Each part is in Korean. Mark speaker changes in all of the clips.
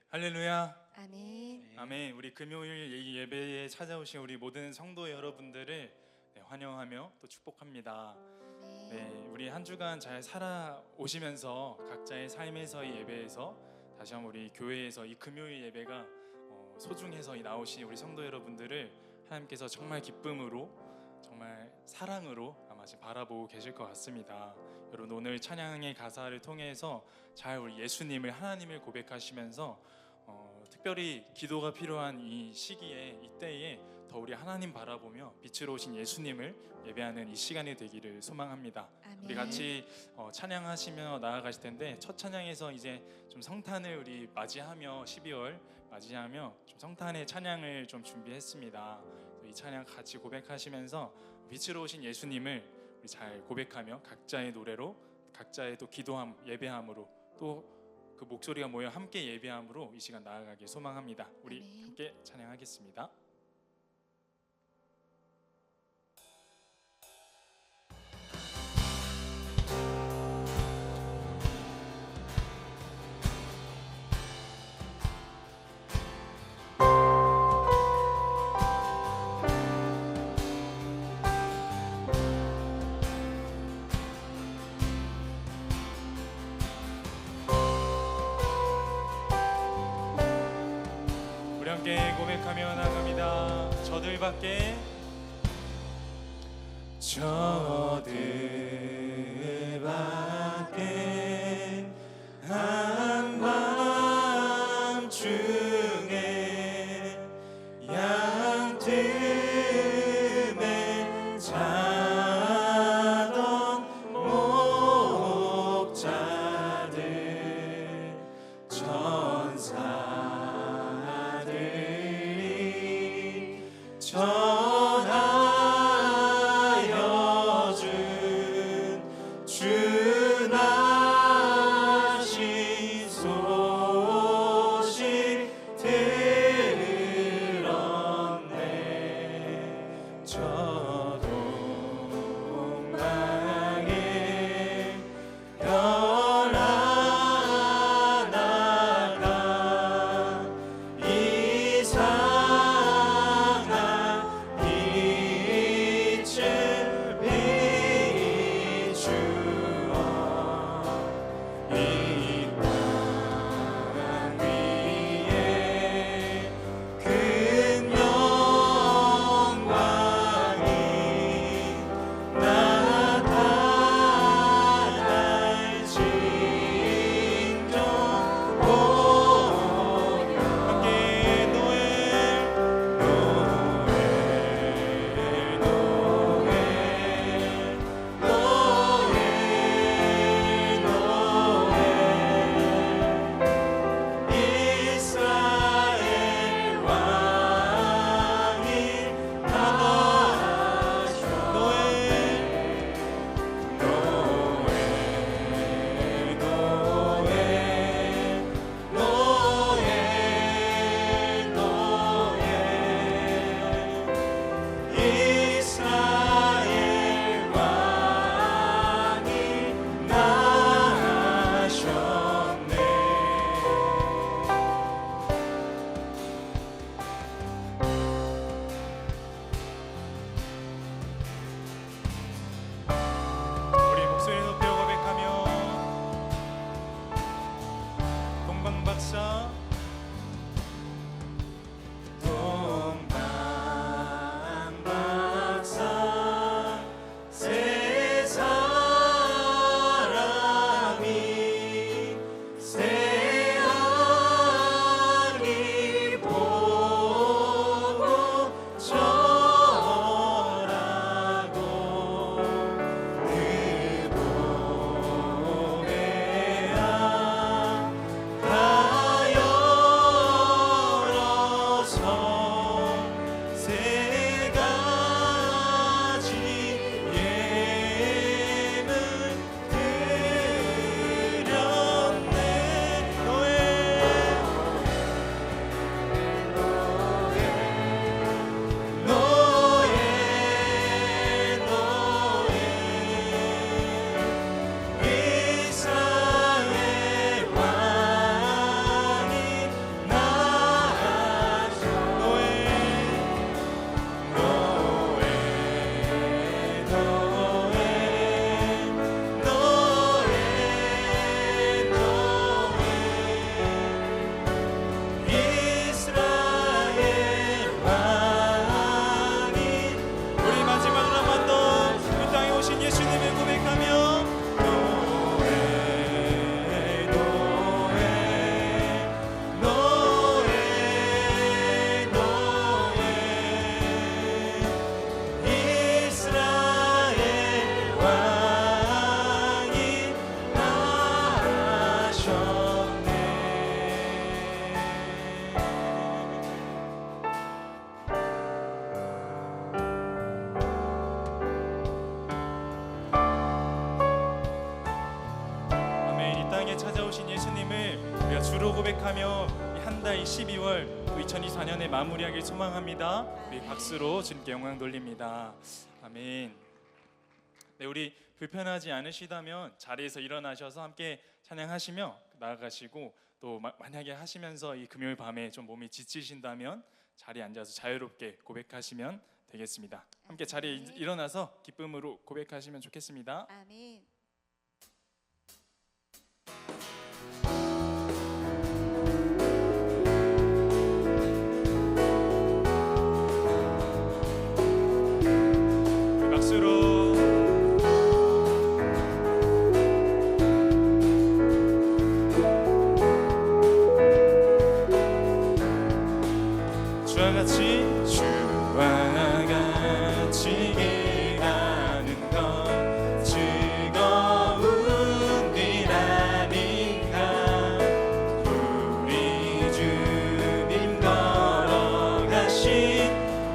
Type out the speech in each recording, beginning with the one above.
Speaker 1: 할렐루야.
Speaker 2: 아멘.
Speaker 1: 아멘. 우리 금요일 이 예배에 찾아오신 우리 모든 성도 여러분들을 환영하며 또 축복합니다. 우리 한 주간 잘 살아오시면서 각자의 삶에서의 예배에서 다시 한번 우리 교회에서 이 금요일 예배가 소중해서 나오신 우리 성도 여러분들을 하나님께서 정말 기쁨으로, 정말 사랑으로 아마 지금 바라보고 계실 것 같습니다. 여러분, 오늘 찬양의 가사를 통해서 잘 우리 예수님을, 하나님을 고백하시면서 특별히 기도가 필요한 이 시기에, 이때에 더 우리 하나님 바라보며 빛으로 오신 예수님을 예배하는 이 시간이 되기를 소망합니다.
Speaker 2: 아멘.
Speaker 1: 우리 같이 찬양하시며 나아가실 텐데, 첫 찬양에서 이제 좀 성탄을 우리 맞이하며 12월 맞이하며 좀 성탄의 찬양을 좀 준비했습니다. 이 찬양 같이 고백하시면서 빛으로 오신 예수님을 우리 잘 고백하며 각자의 노래로, 각자의 또 기도함, 예배함으로, 또 그 목소리가 모여 함께 예배함으로 이 시간 나아가길 소망합니다. 우리
Speaker 2: 아멘.
Speaker 1: 함께 찬양하겠습니다. 우리 함께 고백하며 나갑니다. 저들밖에 한밤중에 양틈에 자던 목자들, 천사들이 전하여 준 주 나신 소식 들었네. 저 동방에 별 하나가 이상한 찾아오신 예수님을 우리가 주로 고백하며 한 달 12월 또 2024년에 마무리하길 소망합니다. 우리 박수로 주님께 영광 돌립니다. 아멘. 네, 우리 불편하지 않으시다면 자리에서 일어나셔서 함께 찬양하시며 나아가시고, 또 만약에 하시면서 이 금요일 밤에 좀 몸이 지치신다면 자리에 앉아서 자유롭게 고백하시면 되겠습니다. 함께 자리에 일어나서 기쁨으로 고백하시면 좋겠습니다.
Speaker 2: 아멘.
Speaker 1: 박수로 주와 같이 일하는 것 즐거운 일 아닌가. 우리 주님 걸어가신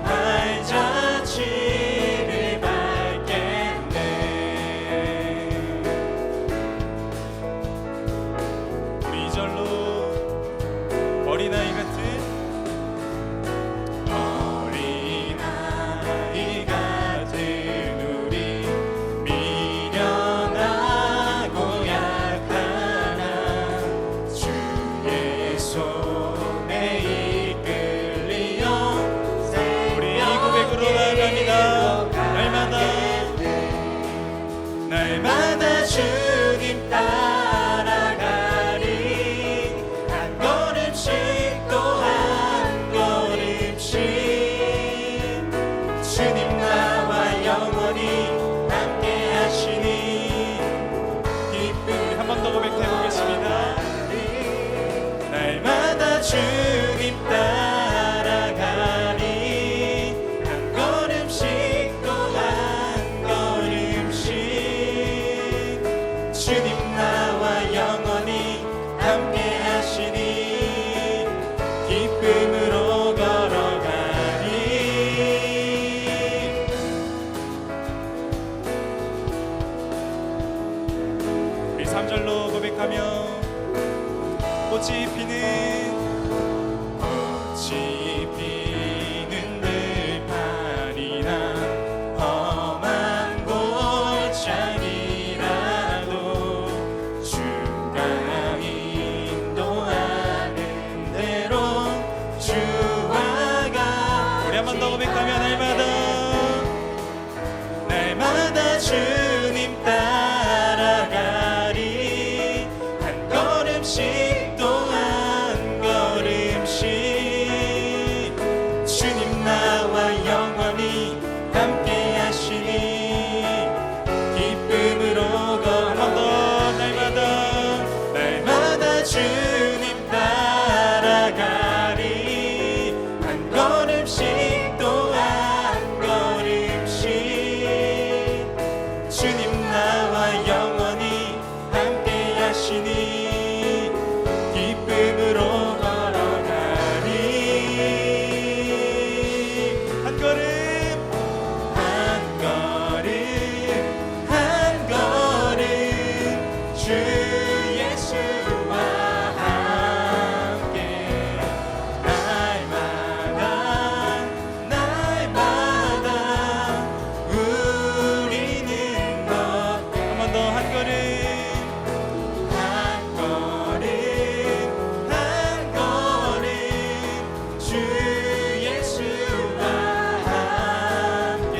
Speaker 1: 발자취를 밟겠네. 우리 절로 어린아이 같은 날마다 주님 따라가리. 한 걸음씩 또 한 걸음씩 주님 나와 영원히 함께 하시니 기쁨. 한 번 더 고백해 보겠습니다. 날마다 주님 따라가리. 한 걸음씩 또 한 걸음씩 주님 나와 영원히 함께 하시니 기쁨으로 걸어가리. 우리 3절로 고백하며 꽃이 피는 들판이나 험한 골짜기라도 주가 인도하는 대로 주와 가. 우리 한 번 더 고백하며 날마다 주님 따라가리. 한 걸음씩 또 한 걸음씩 주님 나와 영원히 함께 하시니 기쁨으로 걸어도 날마다 주님 따라가리. 한 걸음씩 또 한 걸음씩 주님 나와 영원히 함께 하시니 기쁨으로 걸어가리. 한 걸음 한 걸음 주 예수와 함께 날마다 우리는 걷게. 한 번 더 한 걸음 주 예수와 함께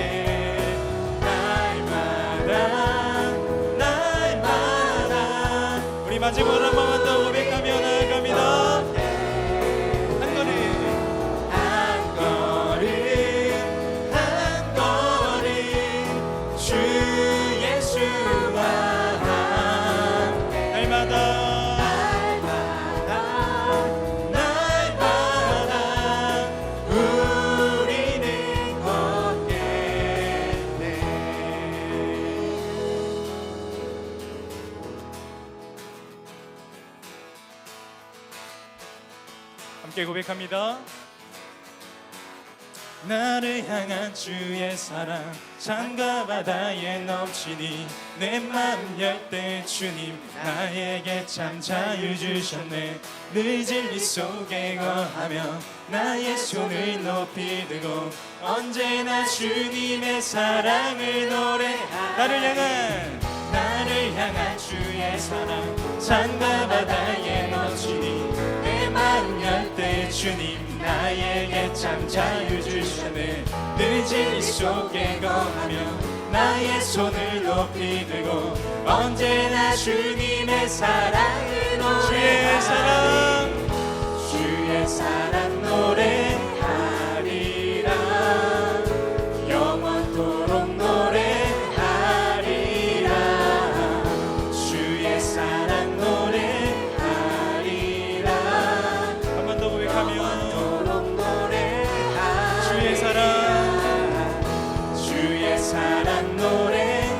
Speaker 1: 날마다. 우리 마지막으로 한 번만 더 고백하며 나아갑니다. 한 걸음 주 예수와 함께 날마다 우리는 걷겠네. 함께 고백합니다. 나를 향한 주의 사랑 산과 바다에 넘치니 내 마음 열 때 주님 나에게 참 자유 주셨네. 늘 진리 속에 거하며 나의 손을 높이 들고 언제나 주님의 사랑을 노래하. 나를 향한 주의 사랑 산과 바다에 넘치니 내 마음 열 때 주님 나에게 참 자유 주셨네. 늘 진리 속에 거하며 나의 손을 높이 들고 언제나 주님의 사랑을 노래하리. 주의 사랑 노래하리라. 영원토록 노래하리라. 주의 사랑 노래하리라. 한 번 더 고백하며 주의 사랑 노래하리라.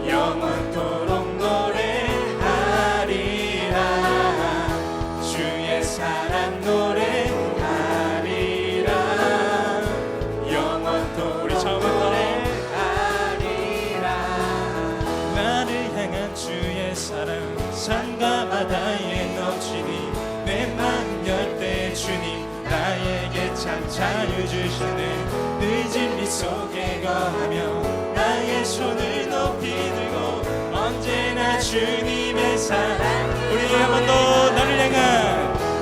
Speaker 1: 영원토록 노래하리라. 주의 사랑 노래하리라. 영원토록 우리 처음으로 노래하리라. 나를 향한 주의 사랑 산과 바다에 넘치니 내 맘 열 때 주님 나에게 참 자유 주셨네. 늘 진리 속에 거하며 나의 손을 높이 들고 언제나 주님의 사랑. 우리 한 번 더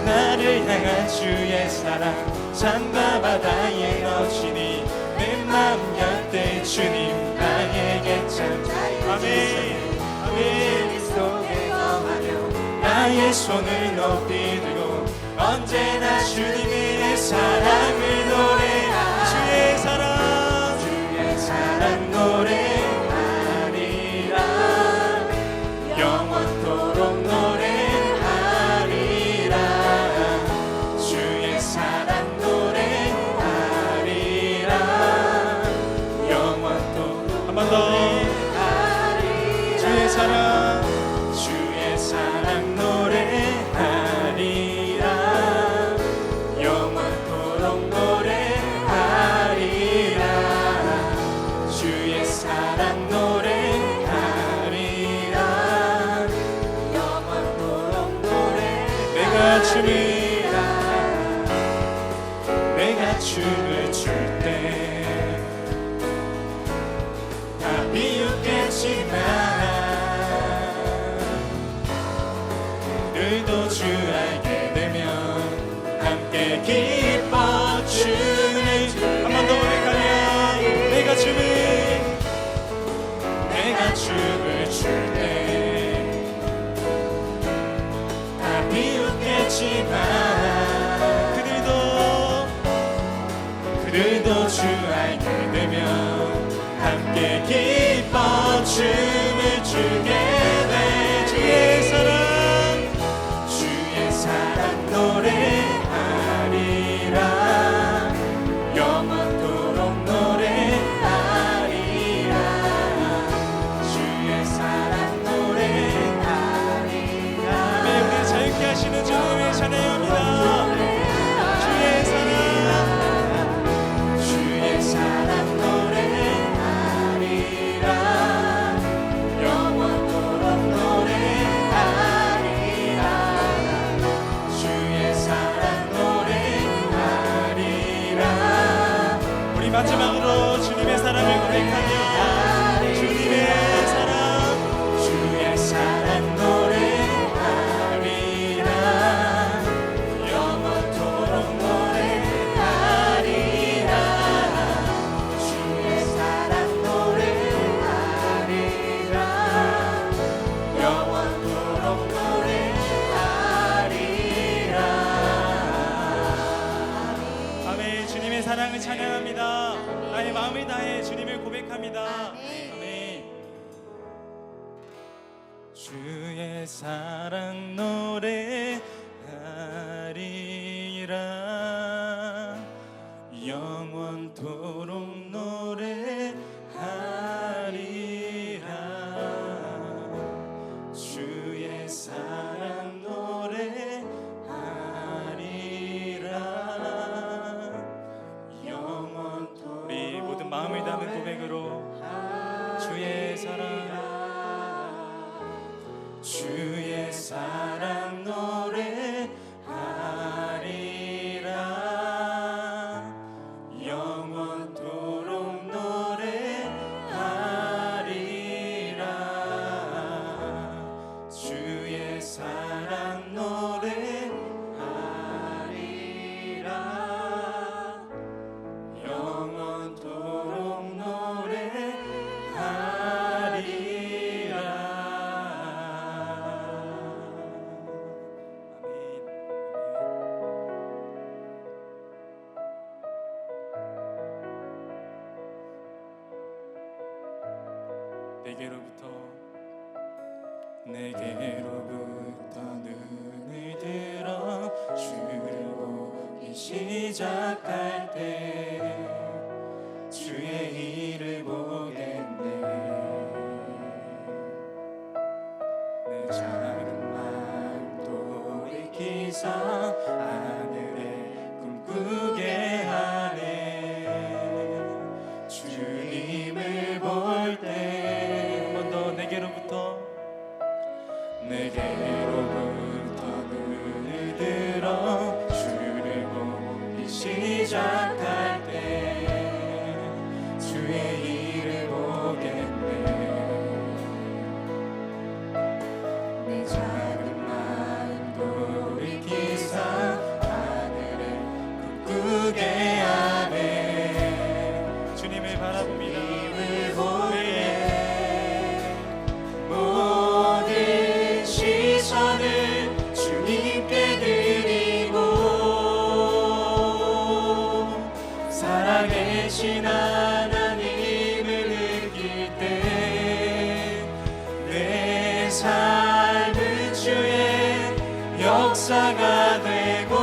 Speaker 1: 나를 향한 주의 사랑 산과 바다에 넘치니 내 마음 열 때 주님 나에게 참 자유 주셨네. 아멘. 속에 거하며 나의 손을 높이 들고 언제나 주님의 사랑을 노래하리. 주의 사랑 노래하리라. 영원토록 노래하리라. 주의 사랑 노래하리라. 영원토록 한 번 더 주의 사랑 노래하리라. 영원토록 노래하리라. 주의 사랑 노래하리라. 영원토록 노래하리라. 내가 춤을 출 때 다 비웃겠지만 그들도 주 알게 되면 함께 기뻐 춤을. 한 번 더 고백하며 내가 춤을 출 때 다 비웃겠지만 그들도 주 알게 되면 함께 기뻐 춤을 추게 돼. 주의 사랑 노래하리라. 영원토록 노래하리라. 주의 사랑 노래하리라. 우리 자유케 하시는 주님을 찬양합니다. 주의 사랑 노래하리라. 영원토록 노래하리라. 주의 사랑 노래하리라. 우리 마지막으로 주님의 사랑을 고백하며 주의 사랑 노래하리라. 영원토록 노래하리라. 주의 사랑 노래하리라. 영원토록 노래하리라. 아멘. 주님의 사랑을 찬양합니다. 나의 마음을 다해 주님을 고백합니다. 아멘. 주의 사랑 노래하리라. 영원토록 노래하리라. 주의 사랑 노래하리라. 내게로부터 눈을 들어 주를 보기 시작할 때 주의 일을 보겠네. 내 작은 마음도 익히사 하늘에 꿈꾸게 하네. 주님을 볼 때 한 번 더 내게로부터 눈을 들어 주를 보기 시작할 때 주의 일을 보겠네. 내 작은 마음도 익히사 하늘에 꿈꾸게 하네. 주님을 바라봅니다. 주님을 보게 주님께 드리고 살아계신 하나님을 느낄 때 내 삶은 주의 역사가 되고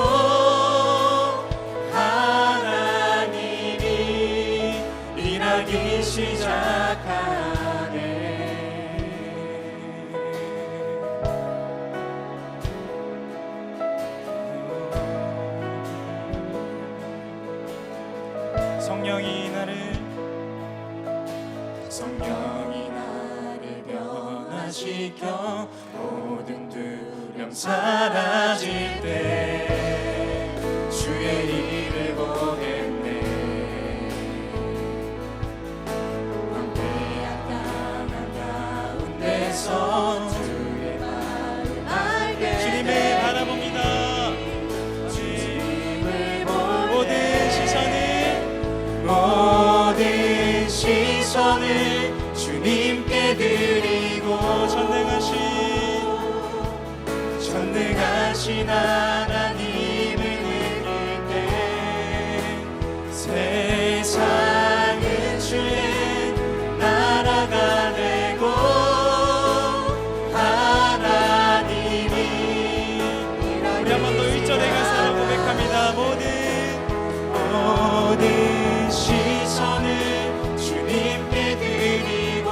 Speaker 1: 하나님이 일하기 시작하네. 성령이 나를 변화시켜 모든 두려움 사라질 때 주의 일을 보겠네. 황폐한 땅 가운데서 주의 마음 알게 주님을 바라봅니다. 주님을 모든 시선을 주님께 드리고 전능하신 하나님을 느낄 때 세상은 주의 나라가 되고 하나님이 우리 한 번 더 1절에 가서 고백합니다. 모든 시선을 주님께 드리고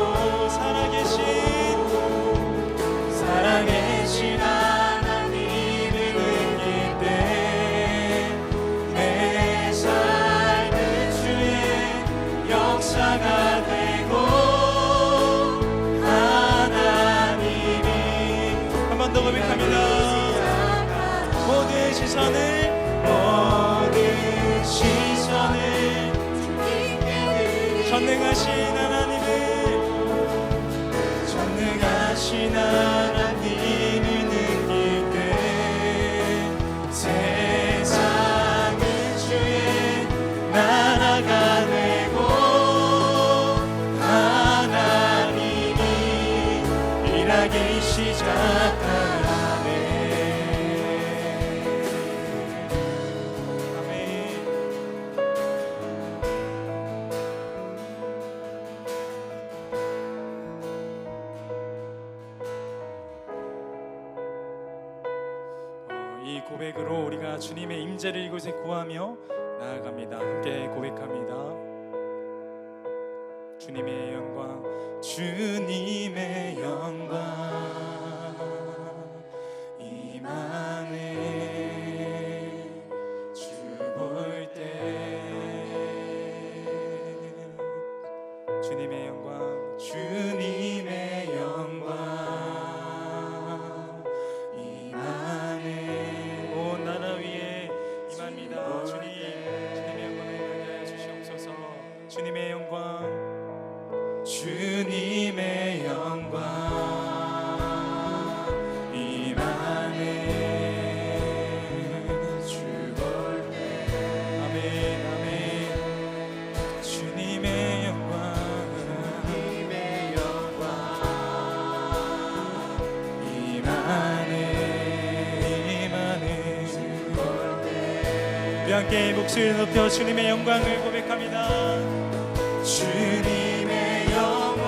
Speaker 1: 살아계신 하나님을 느낄 때 내 삶은 주의 역사가 되고 하나님이 한 번 더 고백합니다. 모든 시선을 전능하신 하나님을 느낄 때 세상은 주의 나라가 되고 하나님이 일하기 시작하네. 이 고백으로 우리가 주님의 임재를 이곳에 구하며 나아갑니다. 함께 고백합니다. 주님의 영광, 주님의 영광 임하네. 주 볼 때 주님의 영광, 주님의 영광 주님의 영광 임하네. 주 볼 때 아멘 아멘. 주님의 영광 임하네. 주 볼 때 우리 함께 목소리를 높여 주님의 영광을 고백합니다. 주님의 영광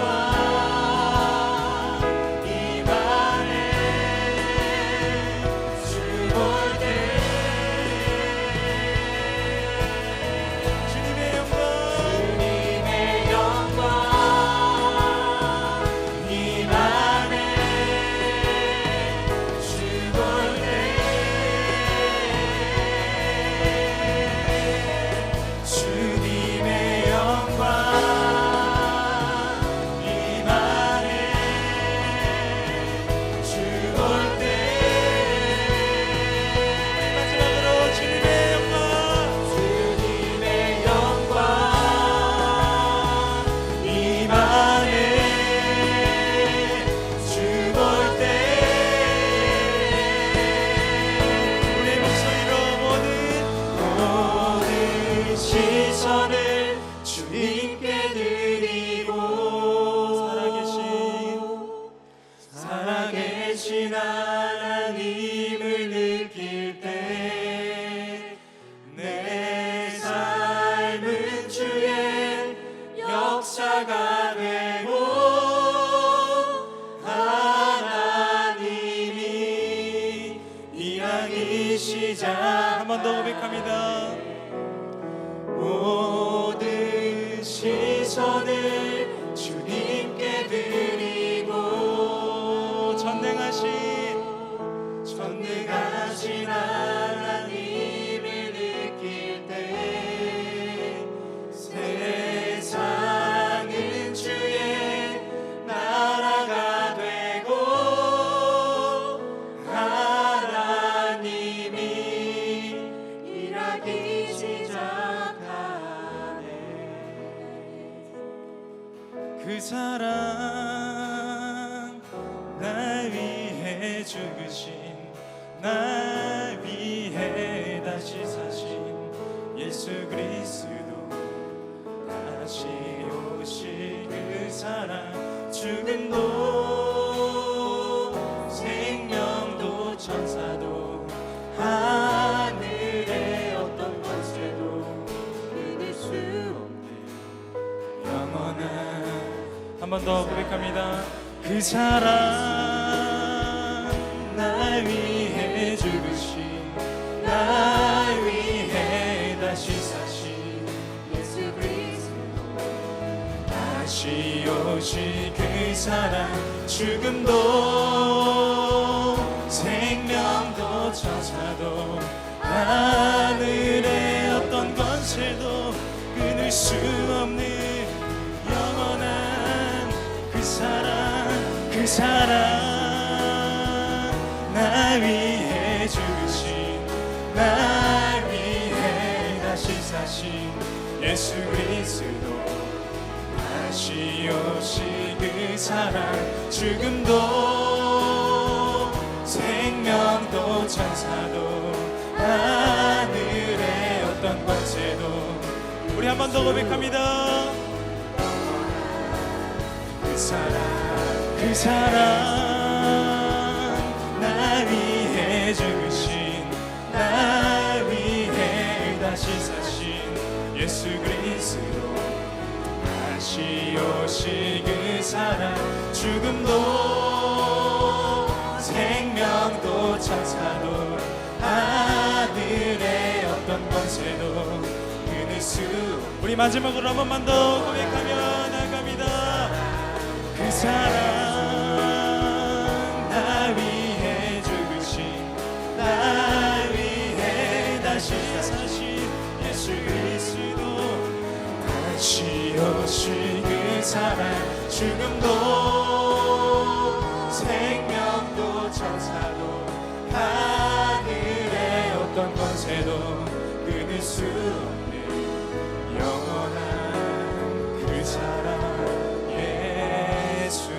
Speaker 1: 일하기 시작. 한 번 더 고백합니다. 모든 시선을 주님께 드리고 전능하신 하나님을 느낄 때 세상은 주의 나라가 되고 하나님이 일하기 시작하네. 그 사랑 나 위해 죽으신 나 위해 다시 사신 예수 그리스도 다시 오실 그 사랑 죽음도 생명도 천사도 하늘의 어떤 권세도 끊을 수 없는 영원한 한 번 더 고백합니다. 그 사랑 나 위해 죽으신 나 위해 다시 사신 예수 그리스도 다시 오실 그 사랑 죽음도 생명도 천사도 하늘의 어떤 권세도 끊을 수 없는 영원한 그 사랑 나 위해 죽으신 나 위해 다시 사신 예수 그리스도 다시 오실 그 사랑 죽음도 생명도 천사도 하늘의 어떤 권세도 우리 한 번 더 고백합니다. 그 사랑 나 위해 죽으신 나 위해 다시 사신 예수 그리스도 다시 오실 그 사랑 죽음도 생명도 천사도 하늘의 어떤 권세도 끊을 수 우리 마지막으로 한 번만 더 고백하며 나갑니다. 그 사랑 나 위해 죽으신 나 위해 다시 사신 예수 그리스도 다시 오실 그 사랑 죽음도 생명도 천사도 하늘의 어떤 권세도 끊을 수 없는 영원한 그 사랑 예수.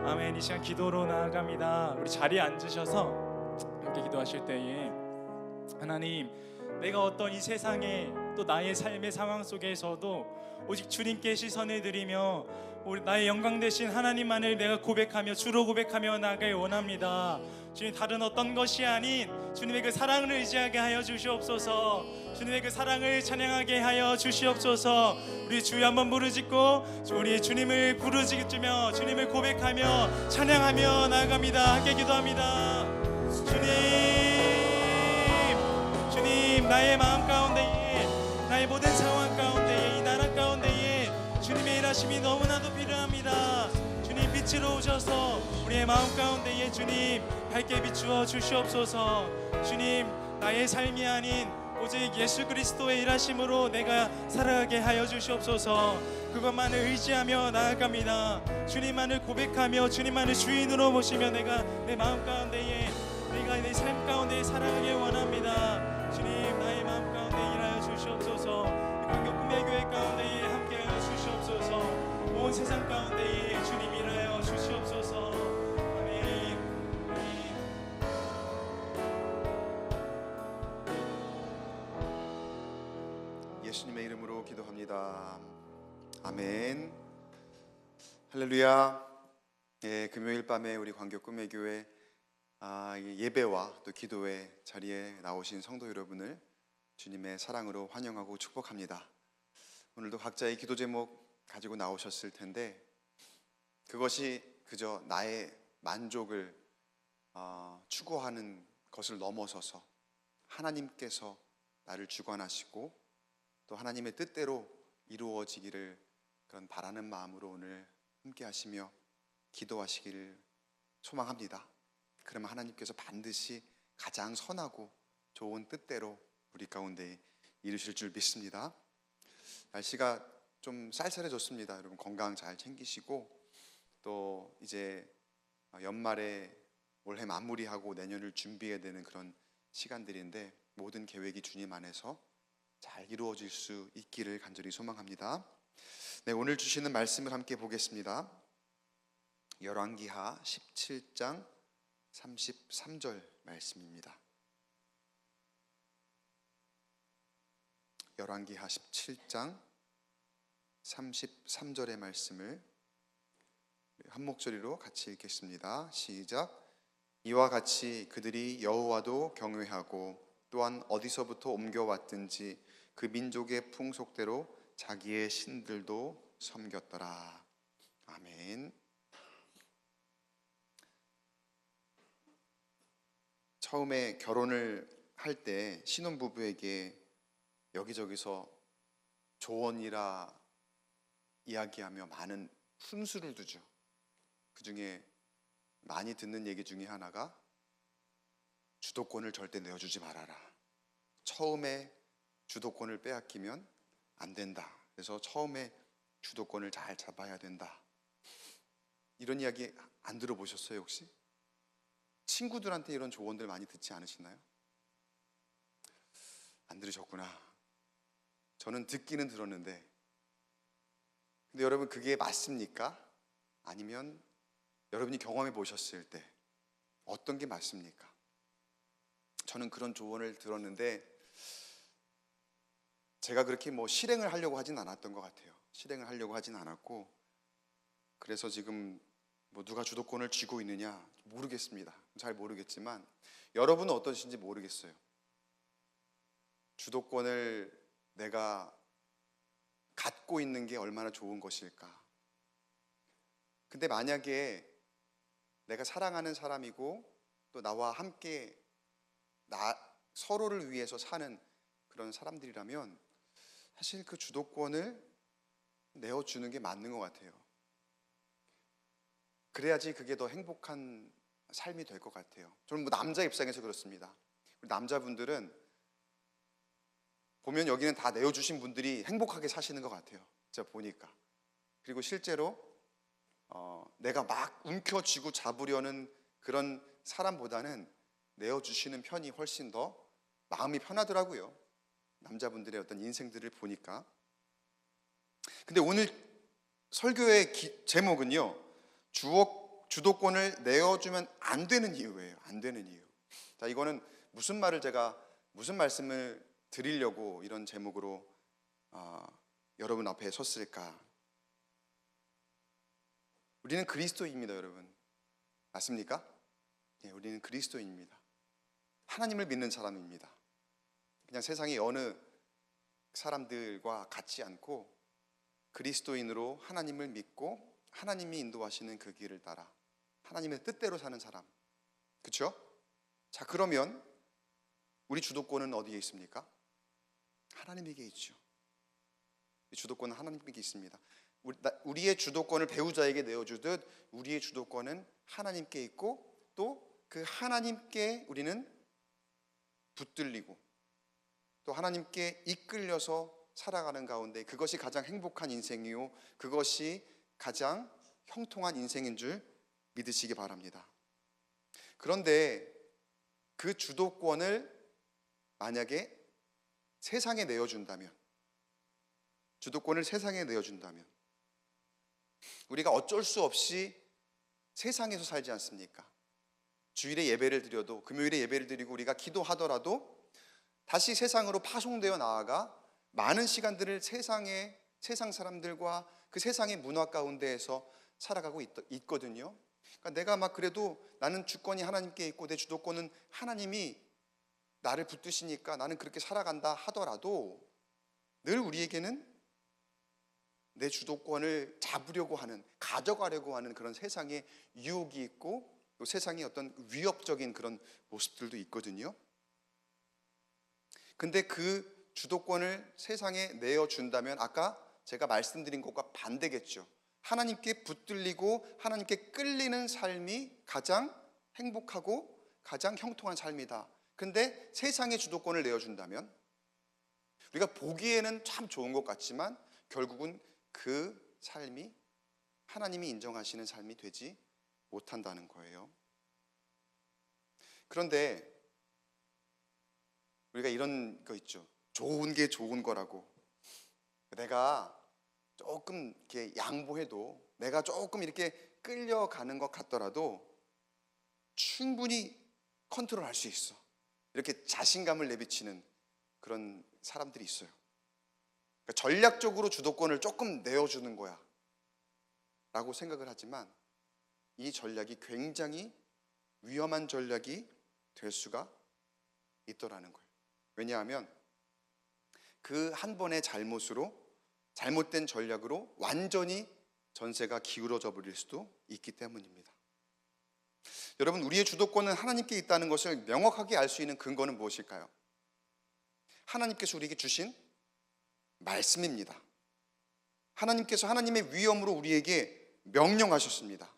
Speaker 1: 아멘. 이 시간 기도로 나아갑니다. 우리 자리에 앉으셔서 함께 기도하실 때에 하나님, 내가 어떤 이 세상에 또 나의 삶의 상황 속에서도 오직 주님께 시선을 드리며 우리 나의 영광 되신 하나님만을 내가 고백하며 주로 고백하며 나아가길 원합니다. 주님, 다른 어떤 것이 아닌 주님의 그 사랑을 의지하게 하여 주시옵소서. 주님의 그 사랑을 찬양하게 하여 주시옵소서. 우리 주여 한번 부르짖고 우리 주님을 부르짖으며 주님을 고백하며 찬양하며 나아갑니다. 함께 기도합니다. 주님, 나의 마음 가운데에 나의 모든 상황 가운데에 이 나라 가운데에 주님의 일하심이 너무나도 필요합니다. 주님, 빛으로 오셔서 우리의 마음 가운데에 주님 밝게 비추어 주시옵소서. 주님, 나의 삶이 아닌 오직 예수 그리스도의 일하심으로 내가 살아가게 하여 주시옵소서. 그것만을 의지하며 나아갑니다. 주님만을 고백하며 주님만을 주인으로 모시며 내가 내 마음 가운데에 내가 내 삶 가운데에 살아가길 원합니다. 주님, 나의 마음 가운데 일하여 주시옵소서. 광교 꿈의 교회 가운데에 함께하여 주시옵소서. 온 세상 가운데에 주님 일하여 주시옵소서. 아멘.
Speaker 2: 예수님의 이름으로 기도합니다. 아멘. 할렐루야. 예, 금요일 밤에 우리 광교 꿈의 교회 예배와 또 기도의 자리에 나오신 성도 여러분을 주님의 사랑으로 환영하고 축복합니다. 오늘도 각자의 기도 제목 가지고 나오셨을 텐데 그것이 그저 나의 만족을 추구하는 것을 넘어서서 하나님께서 나를 주관하시고 또 하나님의 뜻대로 이루어지기를 그런 바라는 마음으로 오늘 함께 하시며 기도하시기를 소망합니다. 그러면 하나님께서 반드시 가장 선하고 좋은 뜻대로 우리 가운데 이루실 줄 믿습니다. 날씨가 좀 쌀쌀해졌습니다. 여러분 건강 잘 챙기시고 또 이제 연말에 올해 마무리하고 내년을 준비해야 되는 그런 시간들인데 모든 계획이 주님 안에서 잘 이루어질 수 있기를 간절히 소망합니다. 네, 오늘 주시는 말씀을 함께 보겠습니다. 열왕기하 17장 33절 말씀입니다. 열왕기하 17장 33절의 말씀을 한 목소리로 같이 읽겠습니다. 시작. 이와 같이 그들이 여호와도 경외하고 또한 어디서부터 옮겨왔든지 그 민족의 풍속대로 자기의 신들도 섬겼더라. 아멘. 처음에 결혼을 할 때 신혼부부에게 여기저기서 조언이라 이야기하며 많은 훈수를 두죠. 그 중에 많이 듣는 얘기 중에 하나가 주도권을 절대 내어주지 말아라. 처음에 주도권을 빼앗기면 안 된다. 그래서 처음에 주도권을 잘 잡아야 된다. 이런 이야기 안 들어보셨어요 혹시? 친구들한테 이런 조언들 많이 듣지 않으시나요? 안 들으셨구나. 저는 듣기는 들었는데 근데 여러분 그게 맞습니까? 아니면 여러분이 경험해 보셨을 때 어떤 게 맞습니까? 저는 그런 조언을 들었는데 제가 그렇게 실행을 하려고 하진 않았던 것 같아요. 실행을 하려고 하진 않았고 그래서 지금 누가 주도권을 쥐고 있느냐 모르겠습니다. 잘 모르겠지만 여러분은 어떠신지 모르겠어요. 주도권을 내가 갖고 있는 게 얼마나 좋은 것일까? 근데 만약에 내가 사랑하는 사람이고 또 나와 함께 서로를 위해서 사는 그런 사람들이라면 사실 그 주도권을 내어주는 게 맞는 것 같아요. 그래야지 그게 더 행복한 삶이 될 것 같아요. 저는 남자 입장에서 그렇습니다. 우리 남자분들은 보면 여기는 다 내어주신 분들이 행복하게 사시는 것 같아요. 제가 보니까. 그리고 실제로 내가 막 움켜쥐고 잡으려는 그런 사람보다는 내어주시는 편이 훨씬 더 마음이 편하더라고요. 남자분들의 어떤 인생들을 보니까. 근데 오늘 설교의 제목은요, 주도권을 내어주면 안 되는 이유예요. 안 되는 이유. 자, 이거는 무슨 말씀을 드리려고 이런 제목으로 여러분 앞에 섰을까? 우리는 그리스도인입니다, 여러분. 맞습니까? 네, 우리는 그리스도인입니다. 하나님을 믿는 사람입니다. 그냥 세상의 어느 사람들과 같지 않고 그리스도인으로 하나님을 믿고 하나님이 인도하시는 그 길을 따라 하나님의 뜻대로 사는 사람. 그렇죠? 자, 그러면 우리 주도권은 어디에 있습니까? 하나님에게 있죠. 주도권은 하나님에게 있습니다. 우리의 주도권을 배우자에게 내어주듯 우리의 주도권은 하나님께 있고 또 그 하나님께 우리는 붙들리고 또 하나님께 이끌려서 살아가는 가운데 그것이 가장 행복한 인생이요 그것이 가장 형통한 인생인 줄 믿으시기 바랍니다. 그런데 그 주도권을 만약에 세상에 내어준다면, 주도권을 세상에 내어준다면 우리가 어쩔 수 없이 세상에서 살지 않습니까? 주일에 예배를 드려도, 금요일에 예배를 드리고 우리가 기도하더라도 다시 세상으로 파송되어 나아가 많은 시간들을 세상 사람들과 그 세상의 문화 가운데에서 살아가고 있거든요. 그러니까 내가 막 그래도 나는 주권이 하나님께 있고 내 주도권은 하나님이 나를 붙드시니까 나는 그렇게 살아간다 하더라도 늘 우리에게는 내 주도권을 잡으려고 하는, 가져가려고 하는 그런 세상의 유혹이 있고 또 세상의 어떤 위협적인 그런 모습들도 있거든요. 근데 그 주도권을 세상에 내어준다면 아까 제가 말씀드린 것과 반대겠죠. 하나님께 붙들리고 하나님께 끌리는 삶이 가장 행복하고 가장 형통한 삶이다. 근데 세상의 주도권을 내어준다면 우리가 보기에는 참 좋은 것 같지만 결국은 그 삶이 하나님이 인정하시는 삶이 되지 못한다는 거예요. 그런데 우리가 이런 거 있죠. 좋은 게 좋은 거라고. 내가 조금 이렇게 양보해도, 내가 조금 이렇게 끌려가는 것 같더라도 충분히 컨트롤할 수 있어. 이렇게 자신감을 내비치는 그런 사람들이 있어요. 그러니까 전략적으로 주도권을 조금 내어주는 거야 라고 생각을 하지만 이 전략이 굉장히 위험한 전략이 될 수가 있더라는 거예요. 왜냐하면 그 한 번의 잘못으로, 잘못된 전략으로 완전히 전세가 기울어져 버릴 수도 있기 때문입니다. 여러분, 우리의 주도권은 하나님께 있다는 것을 명확하게 알 수 있는 근거는 무엇일까요? 하나님께서 우리에게 주신 말씀입니다. 하나님께서 하나님의 위엄으로 우리에게 명령하셨습니다.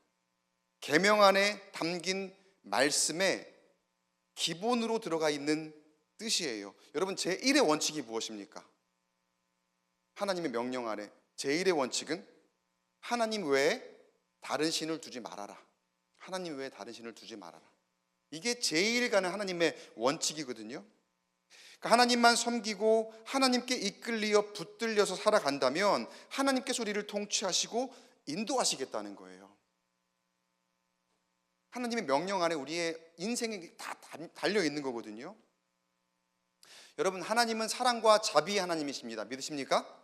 Speaker 2: 계명 안에 담긴 말씀에 기본으로 들어가 있는 뜻이에요. 여러분, 제1의 원칙이 무엇입니까? 하나님의 명령 아래 제1의 원칙은 하나님 외에 다른 신을 두지 말아라. 하나님 외에 다른 신을 두지 말아라. 이게 제일 가는 하나님의 원칙이거든요. 그러니까 하나님만 섬기고 하나님께 이끌려 붙들려서 살아간다면 하나님께서 우리를 통치하시고 인도하시겠다는 거예요. 하나님의 명령 안에 우리의 인생이 다 달려 있는 거거든요. 여러분, 하나님은 사랑과 자비의 하나님이십니다. 믿으십니까?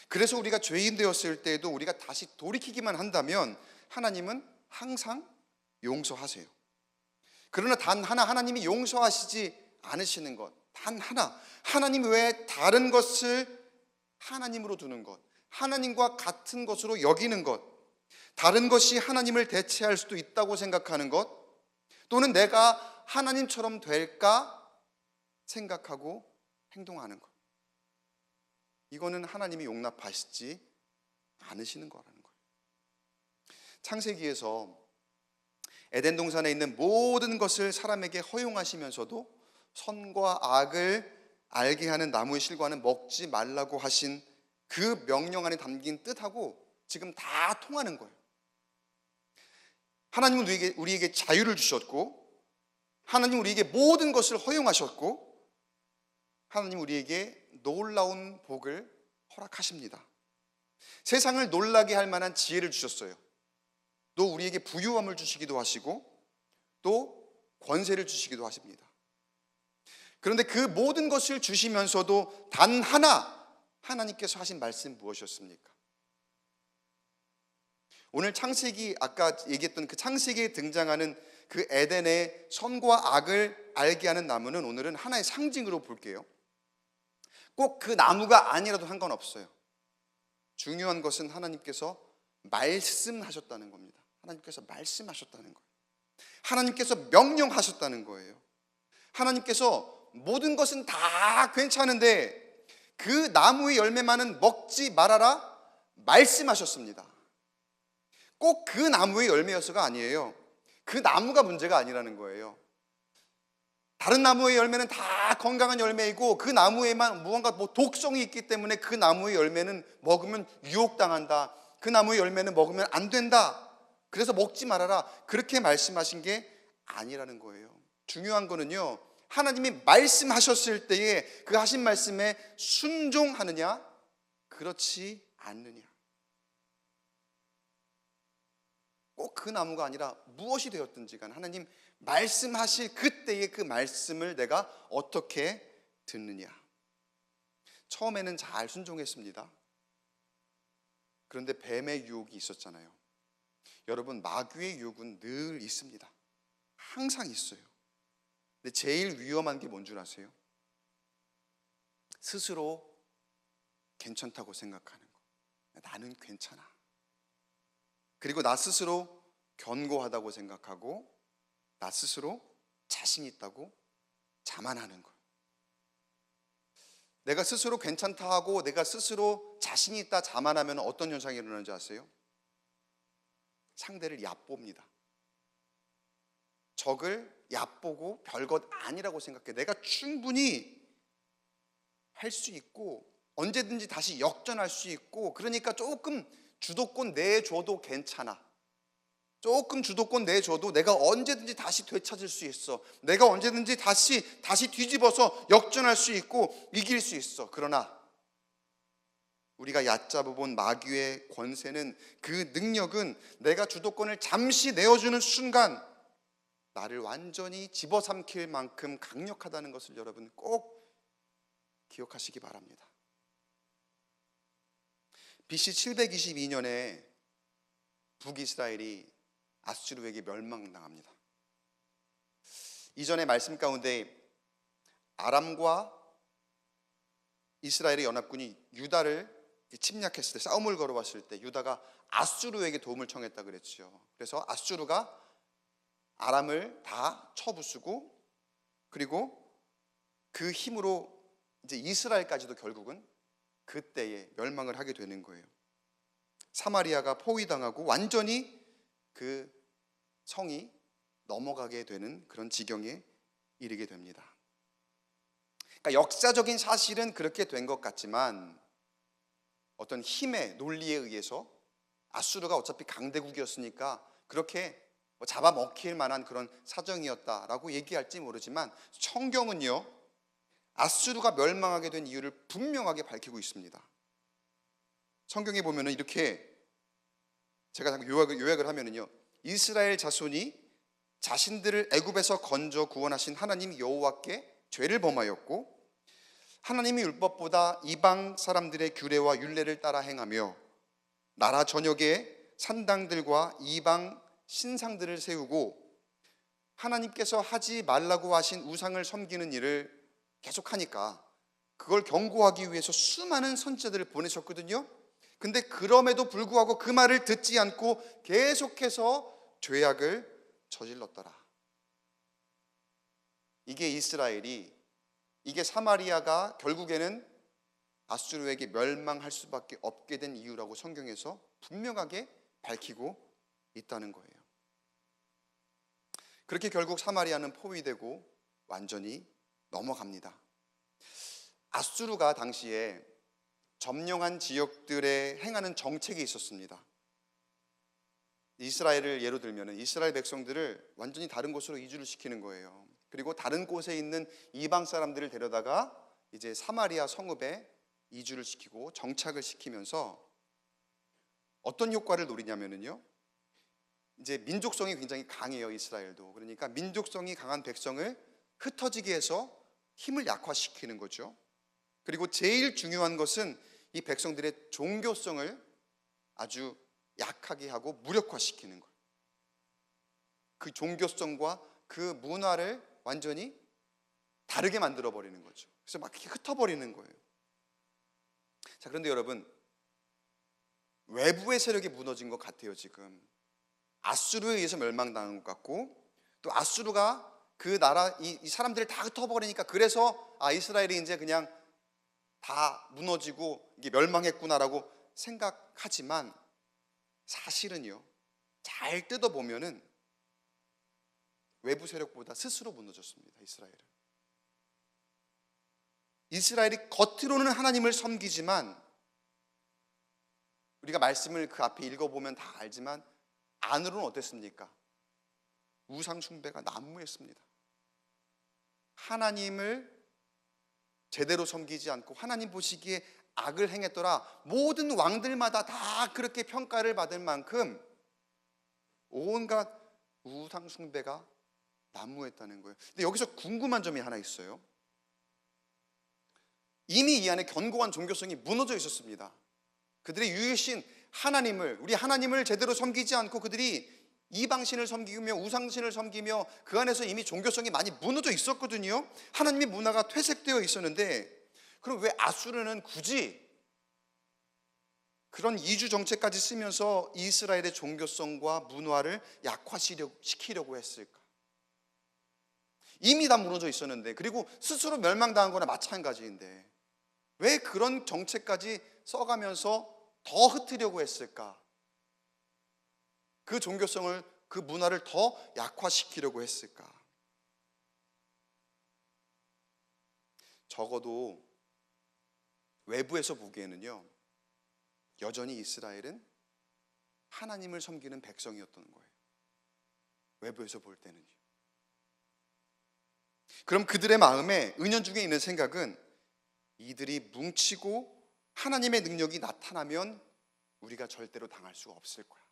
Speaker 2: 그래서 우리가 죄인 되었을 때에도 우리가 다시 돌이키기만 한다면 하나님은 항상 용서하세요. 그러나 단 하나, 하나님이 용서하시지 않으시는 것, 단 하나, 하나님 외에 다른 것을 하나님으로 두는 것, 하나님과 같은 것으로 여기는 것, 다른 것이 하나님을 대체할 수도 있다고 생각하는 것, 또는 내가 하나님처럼 될까 생각하고 행동하는 것, 이거는 하나님이 용납하시지 않으시는 거라는 거예요. 창세기에서 에덴 동산에 있는 모든 것을 사람에게 허용하시면서도 선과 악을 알게 하는 나무의 실과는 먹지 말라고 하신 그 명령 안에 담긴 뜻하고 지금 다 통하는 거예요. 하나님은 우리에게 자유를 주셨고, 하나님은 우리에게 모든 것을 허용하셨고, 하나님은 우리에게 놀라운 복을 허락하십니다. 세상을 놀라게 할 만한 지혜를 주셨어요. 또 우리에게 부유함을 주시기도 하시고 또 권세를 주시기도 하십니다. 그런데 그 모든 것을 주시면서도 단 하나 하나님께서 하신 말씀 무엇이었습니까? 오늘 창세기, 아까 얘기했던 그 창세기에 등장하는 그 에덴의 선과 악을 알게 하는 나무는 오늘은 하나의 상징으로 볼게요. 꼭 그 나무가 아니라도 상관없어요. 중요한 것은 하나님께서 말씀하셨다는 겁니다. 하나님께서 말씀하셨다는 거예요. 하나님께서 명령하셨다는 거예요. 하나님께서 모든 것은 다 괜찮은데 그 나무의 열매만은 먹지 말아라 말씀하셨습니다. 꼭 그 나무의 열매여서가 아니에요. 그 나무가 문제가 아니라는 거예요. 다른 나무의 열매는 다 건강한 열매이고 그 나무에만 무언가 독성이 있기 때문에 그 나무의 열매는 먹으면 유혹당한다. 그 나무의 열매는 먹으면 안 된다. 그래서 먹지 말아라. 그렇게 말씀하신 게 아니라는 거예요. 중요한 거는요, 하나님이 말씀하셨을 때에 그 하신 말씀에 순종하느냐, 그렇지 않느냐. 꼭 그 나무가 아니라 무엇이 되었든지 간 하나님 말씀하실 그때의 그 말씀을 내가 어떻게 듣느냐. 처음에는 잘 순종했습니다. 그런데 뱀의 유혹이 있었잖아요. 여러분, 마귀의 유혹은 늘 있습니다. 항상 있어요. 근데 제일 위험한 게 뭔 줄 아세요? 스스로 괜찮다고 생각하는 거. 나는 괜찮아. 그리고 나 스스로 견고하다고 생각하고 나 스스로 자신 있다고 자만하는 거예요. 내가 스스로 괜찮다 하고 내가 스스로 자신 있다 자만하면 어떤 현상이 일어나는지 아세요? 상대를 얕봅니다. 적을 얕보고 별것 아니라고 생각해. 내가 충분히 할 수 있고 언제든지 다시 역전할 수 있고, 그러니까 조금 주도권 내줘도 괜찮아. 조금 주도권 내줘도 내가 언제든지 다시 되찾을 수 있어. 내가 언제든지 다시 뒤집어서 역전할 수 있고 이길 수 있어. 그러나 우리가 얕잡아 본 마귀의 권세는, 그 능력은 내가 주도권을 잠시 내어주는 순간 나를 완전히 집어삼킬 만큼 강력하다는 것을 여러분 꼭 기억하시기 바랍니다. BC 722년에 북이스라엘이 아수르에게 멸망당합니다. 이전의 말씀 가운데 아람과 이스라엘의 연합군이 유다를 침략했을 때, 싸움을 걸어왔을 때 유다가 아수르에게 도움을 청했다 그랬죠. 그래서 아수르가 아람을 다 쳐부수고, 그리고 그 힘으로 이제 이스라엘까지도 결국은 그때에 멸망을 하게 되는 거예요. 사마리아가 포위당하고 완전히 그 성이 넘어가게 되는 그런 지경에 이르게 됩니다. 그러니까 역사적인 사실은 그렇게 된 것 같지만 어떤 힘의 논리에 의해서 아수르가 어차피 강대국이었으니까 그렇게 잡아먹힐 만한 그런 사정이었다라고 얘기할지 모르지만, 성경은요 아수르가 멸망하게 된 이유를 분명하게 밝히고 있습니다. 성경에 보면은 이렇게, 제가 요약을 하면은요, 이스라엘 자손이 자신들을 애굽에서 건져 구원하신 하나님 여호와께 죄를 범하였고, 하나님의 율법보다 이방 사람들의 규례와 율례를 따라 행하며 나라 전역에 산당들과 이방 신상들을 세우고 하나님께서 하지 말라고 하신 우상을 섬기는 일을 계속하니까 그걸 경고하기 위해서 수많은 선지자들을 보내셨거든요. 근데 그럼에도 불구하고 그 말을 듣지 않고 계속해서 죄악을 저질렀더라. 이게 이스라엘이, 이게 사마리아가 결국에는 아수르에게 멸망할 수밖에 없게 된 이유라고 성경에서 분명하게 밝히고 있다는 거예요. 그렇게 결국 사마리아는 포위되고 완전히 넘어갑니다. 아수르가 당시에 점령한 지역들에 행하는 정책이 있었습니다. 이스라엘을 예로 들면 이스라엘 백성들을 완전히 다른 곳으로 이주를 시키는 거예요. 그리고 다른 곳에 있는 이방 사람들을 데려다가 이제 사마리아 성읍에 이주를 시키고 정착을 시키면서 어떤 효과를 노리냐면요, 이제 민족성이 굉장히 강해요, 이스라엘도. 그러니까 민족성이 강한 백성을 흩어지게 해서 힘을 약화시키는 거죠. 그리고 제일 중요한 것은 이 백성들의 종교성을 아주 약하게 하고 무력화시키는 거예요. 그 종교성과 그 문화를 완전히 다르게 만들어 버리는 거죠. 그래서 막 이렇게 흩어버리는 거예요. 자, 그런데 여러분, 외부의 세력이 무너진 것 같아요. 지금 아수르에 의해서 멸망당한 것 같고, 또 아수르가 그 나라 이 사람들을 다 흩어버리니까, 그래서 이스라엘이 이제 그냥 다 무너지고 이게 멸망했구나라고 생각하지만, 사실은요 잘 뜯어보면은 외부 세력보다 스스로 무너졌습니다. 이스라엘이 겉으로는 하나님을 섬기지만, 우리가 말씀을 그 앞에 읽어보면 다 알지만 안으로는 어땠습니까? 우상 숭배가 난무했습니다. 하나님을 제대로 섬기지 않고 하나님 보시기에 악을 행했더라. 모든 왕들마다 다 그렇게 평가를 받을 만큼 온갖 우상 숭배가 난무했다는 거예요. 근데 여기서 궁금한 점이 하나 있어요. 이미 이 안에 견고한 종교성이 무너져 있었습니다. 그들의 유일신 하나님을, 우리 하나님을 제대로 섬기지 않고 그들이 이방신을 섬기며 우상신을 섬기며 그 안에서 이미 종교성이 많이 무너져 있었거든요. 하나님의 문화가 퇴색되어 있었는데, 그럼 왜 아수르는 굳이 그런 이주 정책까지 쓰면서 이스라엘의 종교성과 문화를 약화시키려고 했을까? 이미 다 무너져 있었는데, 그리고 스스로 멸망당한 거나 마찬가지인데 왜 그런 정책까지 써가면서 더 흩으려고 했을까? 그 종교성을, 그 문화를 더 약화시키려고 했을까? 적어도 외부에서 보기에는요, 여전히 이스라엘은 하나님을 섬기는 백성이었던 거예요. 외부에서 볼 때는요. 그럼 그들의 마음에 은연중에 있는 생각은 이들이 뭉치고 하나님의 능력이 나타나면 우리가 절대로 당할 수가 없을 거야.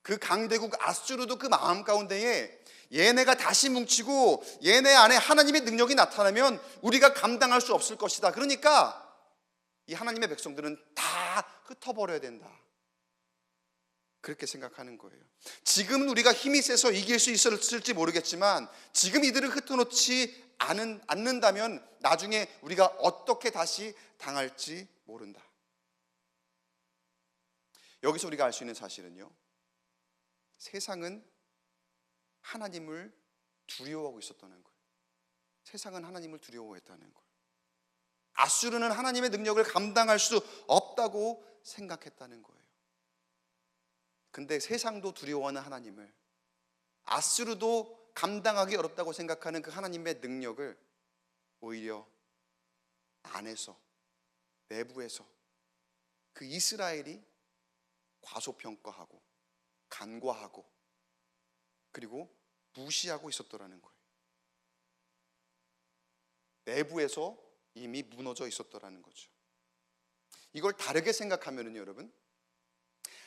Speaker 2: 그 강대국 아수르도 그 마음 가운데에 얘네가 다시 뭉치고 얘네 안에 하나님의 능력이 나타나면 우리가 감당할 수 없을 것이다. 그러니까 이 하나님의 백성들은 다 흩어버려야 된다. 그렇게 생각하는 거예요. 지금은 우리가 힘이 세서 이길 수 있을지 모르겠지만 지금 이들을 흩어놓지 않는다면 나중에 우리가 어떻게 다시 당할지 모른다. 여기서 우리가 알 수 있는 사실은요, 세상은 하나님을 두려워하고 있었다는 거예요. 세상은 하나님을 두려워했다는 거예요. 아수르는 하나님의 능력을 감당할 수 없다고 생각했다는 거예요. 근데 세상도 두려워하는 하나님을, 아수르도 감당하기 어렵다고 생각하는 그 하나님의 능력을 오히려 안에서, 내부에서 그 이스라엘이 과소평가하고 간과하고 그리고 무시하고 있었더라는 거예요. 내부에서 이미 무너져 있었더라는 거죠. 이걸 다르게 생각하면은요, 여러분,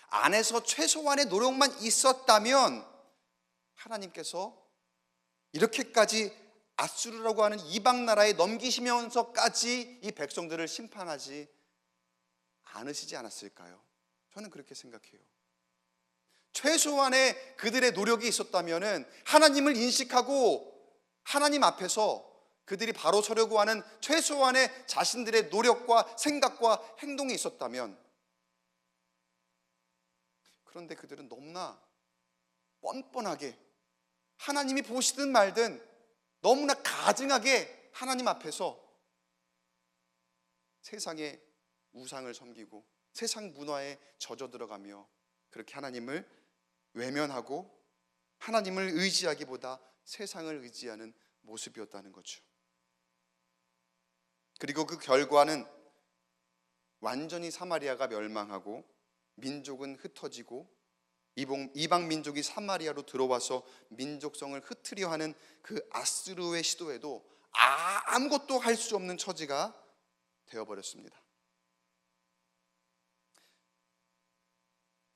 Speaker 2: 안에서 최소한의 노력만 있었다면 하나님께서 이렇게까지 아수르라고 하는 이방 나라에 넘기시면서까지 이 백성들을 심판하지 않으시지 않았을까요? 저는 그렇게 생각해요. 최소한의 그들의 노력이 있었다면, 하나님을 인식하고 하나님 앞에서 그들이 바로 서려고 하는 최소한의 자신들의 노력과 생각과 행동이 있었다면, 그런데 그들은 너무나 뻔뻔하게 하나님이 보시든 말든 너무나 가증하게 하나님 앞에서 세상의 우상을 섬기고 세상 문화에 젖어 들어가며 그렇게 하나님을 외면하고 하나님을 의지하기보다 세상을 의지하는 모습이었다는 거죠. 그리고 그 결과는 완전히 사마리아가 멸망하고 민족은 흩어지고 이방 민족이 사마리아로 들어와서 민족성을 흩으려 하는 그 아수르의 시도에도 아무것도 할 수 없는 처지가 되어버렸습니다.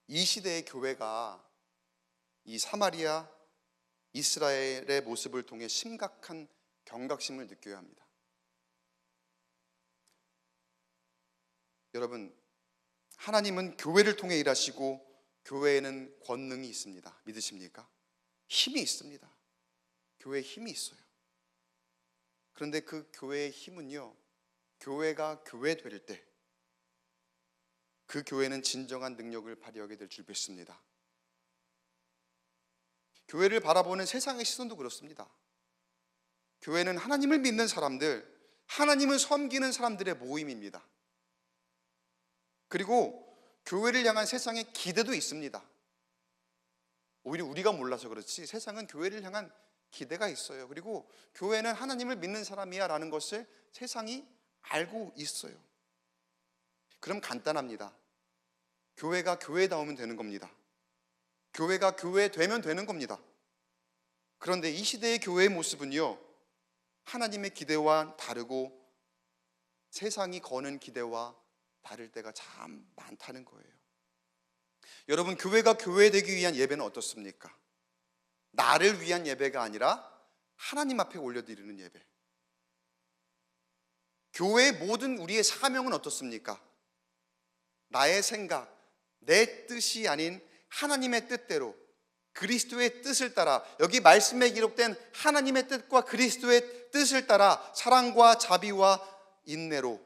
Speaker 2: 이 시대의 교회가 이 사마리아 이스라엘의 모습을 통해 심각한 경각심을 느껴야 합니다. 여러분, 하나님은 교회를 통해 일하시고 교회에는 권능이 있습니다. 믿으십니까? 힘이 있습니다. 교회에 힘이 있어요. 그런데 그 교회의 힘은요, 교회가 교회 될 때 그 교회는 진정한 능력을 발휘하게 될 줄 믿습니다. 교회를 바라보는 세상의 시선도 그렇습니다. 교회는 하나님을 믿는 사람들, 하나님을 섬기는 사람들의 모임입니다. 그리고 교회를 향한 세상의 기대도 있습니다. 오히려 우리가 몰라서 그렇지 세상은 교회를 향한 기대가 있어요. 그리고 교회는 하나님을 믿는 사람이야 라는 것을 세상이 알고 있어요. 그럼 간단합니다. 교회가 교회다우면 되는 겁니다. 교회가 교회되면 되는 겁니다. 그런데 이 시대의 교회의 모습은요, 하나님의 기대와 다르고 세상이 거는 기대와 다를 때가 참 많다는 거예요. 여러분, 교회가 교회되기 위한 예배는 어떻습니까? 나를 위한 예배가 아니라 하나님 앞에 올려드리는 예배. 교회의 모든 우리의 사명은 어떻습니까? 나의 생각, 내 뜻이 아닌 하나님의 뜻대로 그리스도의 뜻을 따라, 여기 말씀에 기록된 하나님의 뜻과 그리스도의 뜻을 따라 사랑과 자비와 인내로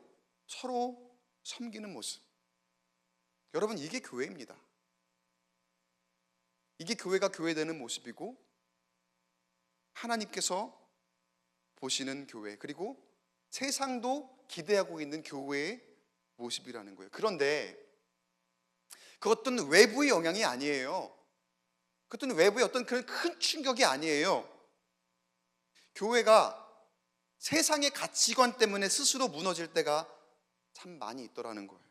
Speaker 2: 서로 섬기는 모습. 여러분, 이게 교회입니다. 이게 교회가 교회되는 모습이고, 하나님께서 보시는 교회, 그리고 세상도 기대하고 있는 교회의 모습이라는 거예요. 그런데 그것은 외부의 영향이 아니에요. 그것은 외부의 어떤 그런 큰 충격이 아니에요. 교회가 세상의 가치관 때문에 스스로 무너질 때가 참 많이 있더라는 거예요.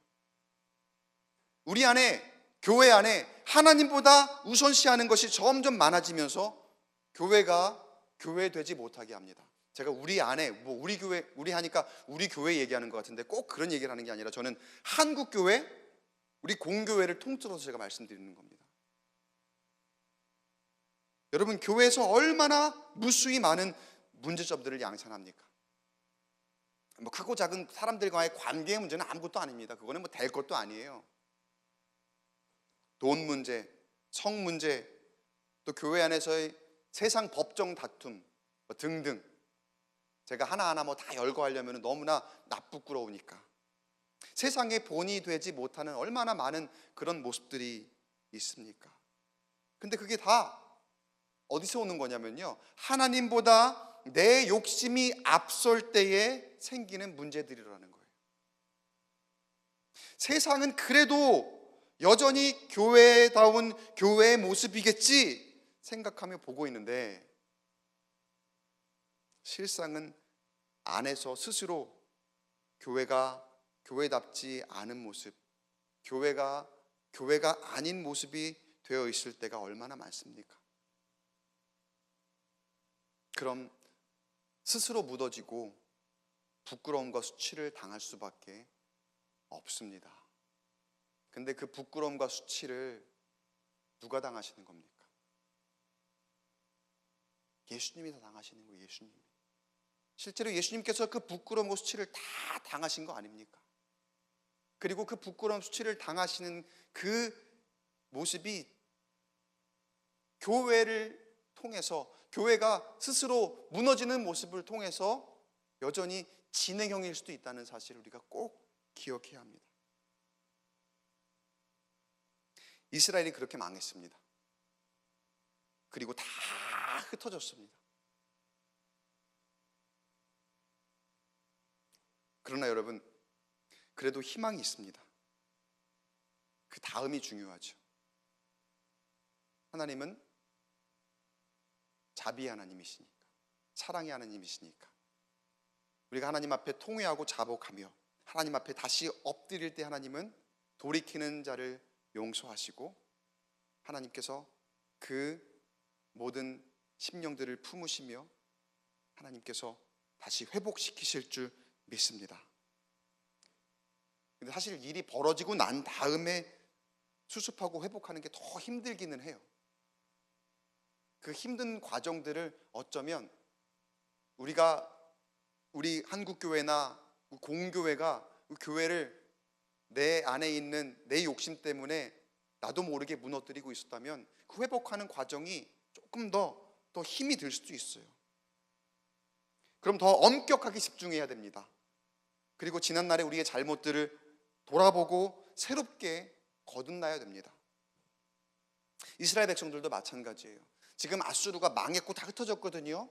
Speaker 2: 우리 안에, 교회 안에 하나님보다 우선시하는 것이 점점 많아지면서 교회가 교회되지 못하게 합니다. 제가 우리 안에, 우리 교회, 우리 하니까 우리 교회 얘기하는 것 같은데 꼭 그런 얘기를 하는 게 아니라 저는 한국 교회, 우리 공교회를 통틀어서 제가 말씀드리는 겁니다. 여러분, 교회에서 얼마나 무수히 많은 문제점들을 양산합니까? 크고 작은 사람들과의 관계의 문제는 아무것도 아닙니다. 그거는 될 것도 아니에요. 돈 문제, 성 문제, 또 교회 안에서의 세상 법정 다툼 등등, 제가 하나하나 다 열거하려면 너무나 나쁘끄러우니까 세상의 본이 되지 못하는 얼마나 많은 그런 모습들이 있습니까? 근데 그게 다 어디서 오는 거냐면요, 하나님보다 내 욕심이 앞설 때에 생기는 문제들이라는 거예요. 세상은 그래도 여전히 교회다운 교회의 모습이겠지 생각하며 보고 있는데, 실상은 안에서 스스로 교회가 교회답지 않은 모습, 교회가 아닌 모습이 되어 있을 때가 얼마나 많습니까? 그럼 스스로 묻어지고 부끄러움과 수치를 당할 수밖에 없습니다. 근데 그 부끄러움과 수치를 누가 당하시는 겁니까? 예수님이 다 당하시는 거예요. 예수님이. 실제로 예수님께서 그 부끄러움과 수치를 다 당하신 거 아닙니까? 그리고 그 부끄러움, 수치를 당하시는 그 모습이 교회를 통해서, 교회가 스스로 무너지는 모습을 통해서 여전히 진행형일 수도 있다는 사실을 우리가 꼭 기억해야 합니다. 이스라엘이 그렇게 망했습니다. 그리고 다 흩어졌습니다. 그러나 여러분, 그래도 희망이 있습니다. 그 다음이 중요하죠. 하나님은 자비의 하나님이시니까, 사랑의 하나님이시니까 우리가 하나님 앞에 통회하고 자복하며 하나님 앞에 다시 엎드릴 때 하나님은 돌이키는 자를 용서하시고 하나님께서 그 모든 심령들을 품으시며 하나님께서 다시 회복시키실 줄 믿습니다. 근데 사실 일이 벌어지고 난 다음에 수습하고 회복하는 게 더 힘들기는 해요. 그 힘든 과정들을 어쩌면 우리 한국교회나 공교회가 교회를 내 안에 있는 내 욕심 때문에 나도 모르게 무너뜨리고 있었다면 그 회복하는 과정이 조금 더 힘이 들 수도 있어요. 그럼 더 엄격하게 집중해야 됩니다. 그리고 지난날에 우리의 잘못들을 돌아보고 새롭게 거듭나야 됩니다. 이스라엘 백성들도 마찬가지예요. 지금 아수르가 망했고 다 흩어졌거든요.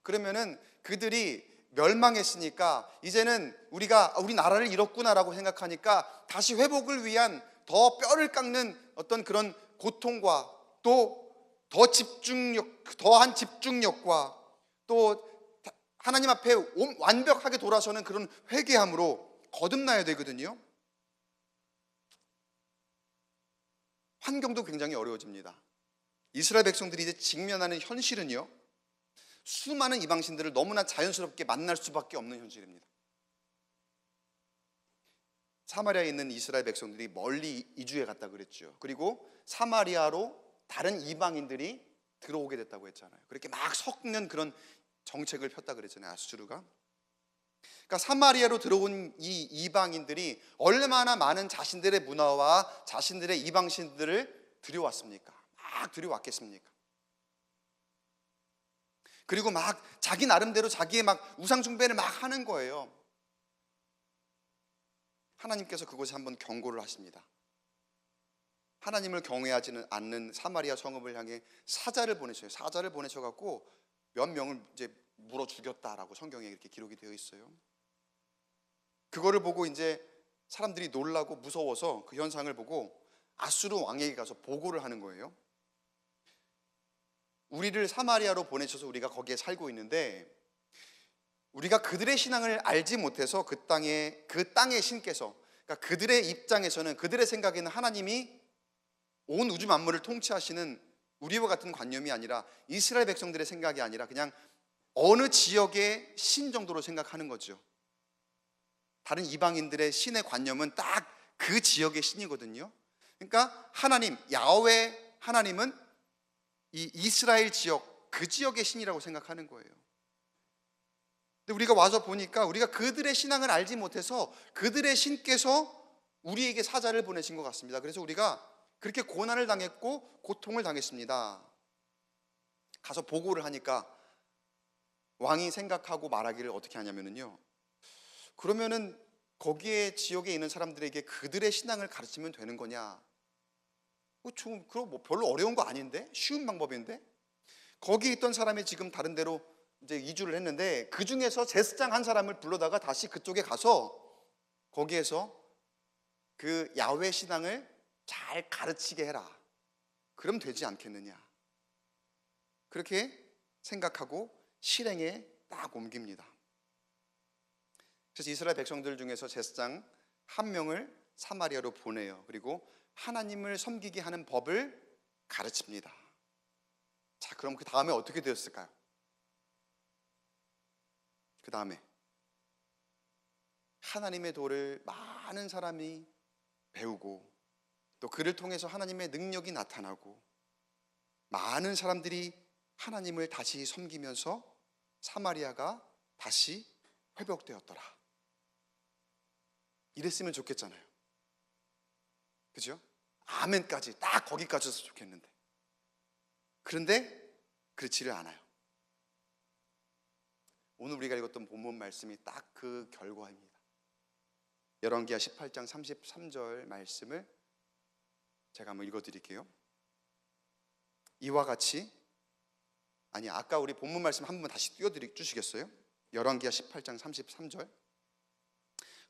Speaker 2: 그러면은 그들이 멸망했으니까 이제는 우리 나라를 잃었구나라고 생각하니까 다시 회복을 위한 더 뼈를 깎는 어떤 그런 고통과 또 더한 집중력과 또 하나님 앞에 완벽하게 돌아서는 그런 회개함으로 거듭나야 되거든요. 환경도 굉장히 어려워집니다. 이스라엘 백성들이 이제 직면하는 현실은요, 수많은 이방신들을 너무나 자연스럽게 만날 수밖에 없는 현실입니다. 사마리아에 있는 이스라엘 백성들이 멀리 이주해 갔다 그랬죠. 그리고 사마리아로 다른 이방인들이 들어오게 됐다고 했잖아요. 그렇게 막 섞는 그런 정책을 폈다 그랬잖아요, 아수르가. 그러니까 사마리아로 들어온 이 이방인들이 얼마나 많은 자신들의 문화와 자신들의 이방신들을 들여왔습니까? 막 들여왔겠습니까? 그리고 막 자기 나름대로 자기의 막 우상 숭배를 막 하는 거예요. 하나님께서 그곳에 한번 경고를 하십니다. 하나님을 경외하지는 않는 사마리아 성읍을 향해 사자를 보내셔요. 사자를 보내셔갖고 몇 명을 이제 물어 죽였다라고 성경에 이렇게 기록이 되어 있어요. 그거를 보고 이제 사람들이 놀라고 무서워서 그 현상을 보고 아수르 왕에게 가서 보고를 하는 거예요. 우리를 사마리아로 보내셔서 우리가 거기에 살고 있는데 우리가 그들의 신앙을 알지 못해서 그 땅의 신께서, 그러니까 그들의 입장에서는, 그들의 생각에는 하나님이 온 우주 만물을 통치하시는 우리와 같은 관념이 아니라, 이스라엘 백성들의 생각이 아니라 그냥 어느 지역의 신 정도로 생각하는 거죠. 다른 이방인들의 신의 관념은 딱 그 지역의 신이거든요. 그러니까 하나님, 야훼 하나님은 이 이스라엘 지역, 그 지역의 신이라고 생각하는 거예요. 근데 우리가 와서 보니까 우리가 그들의 신앙을 알지 못해서 그들의 신께서 우리에게 사자를 보내신 것 같습니다. 그래서 우리가 그렇게 고난을 당했고 고통을 당했습니다. 가서 보고를 하니까 왕이 생각하고 말하기를 어떻게 하냐면요, 그러면은 거기에 지역에 있는 사람들에게 그들의 신앙을 가르치면 되는 거냐? 그럼 뭐 별로 어려운 거 아닌데? 쉬운 방법인데? 거기 있던 사람이 지금 다른 데로 이제 이주를 했는데 그 중에서 제스장 한 사람을 불러다가 다시 그쪽에 가서 거기에서 그 야훼 신앙을 잘 가르치게 해라. 그럼 되지 않겠느냐? 그렇게 생각하고 실행에 딱 옮깁니다. 그래서 이스라엘 백성들 중에서 제사장 한 명을 사마리아로 보내요. 그리고 하나님을 섬기게 하는 법을 가르칩니다. 자, 그럼 그 다음에 어떻게 되었을까요? 그 다음에 하나님의 도를 많은 사람이 배우고, 또 그를 통해서 하나님의 능력이 나타나고, 많은 사람들이 하나님을 다시 섬기면서 사마리아가 다시 회복되었더라. 이랬으면 좋겠잖아요. 그죠? 아멘까지 딱 거기까지 해서 좋겠는데, 그런데 그렇지를 않아요. 오늘 우리가 읽었던 본문 말씀이 딱 그 결과입니다. 열왕기하 18장 33절 말씀을 제가 한번 읽어드릴게요. 이와 같이, 아까 우리 본문 말씀 한번 다시 띄워주시겠어요? 열왕기하 18장 33절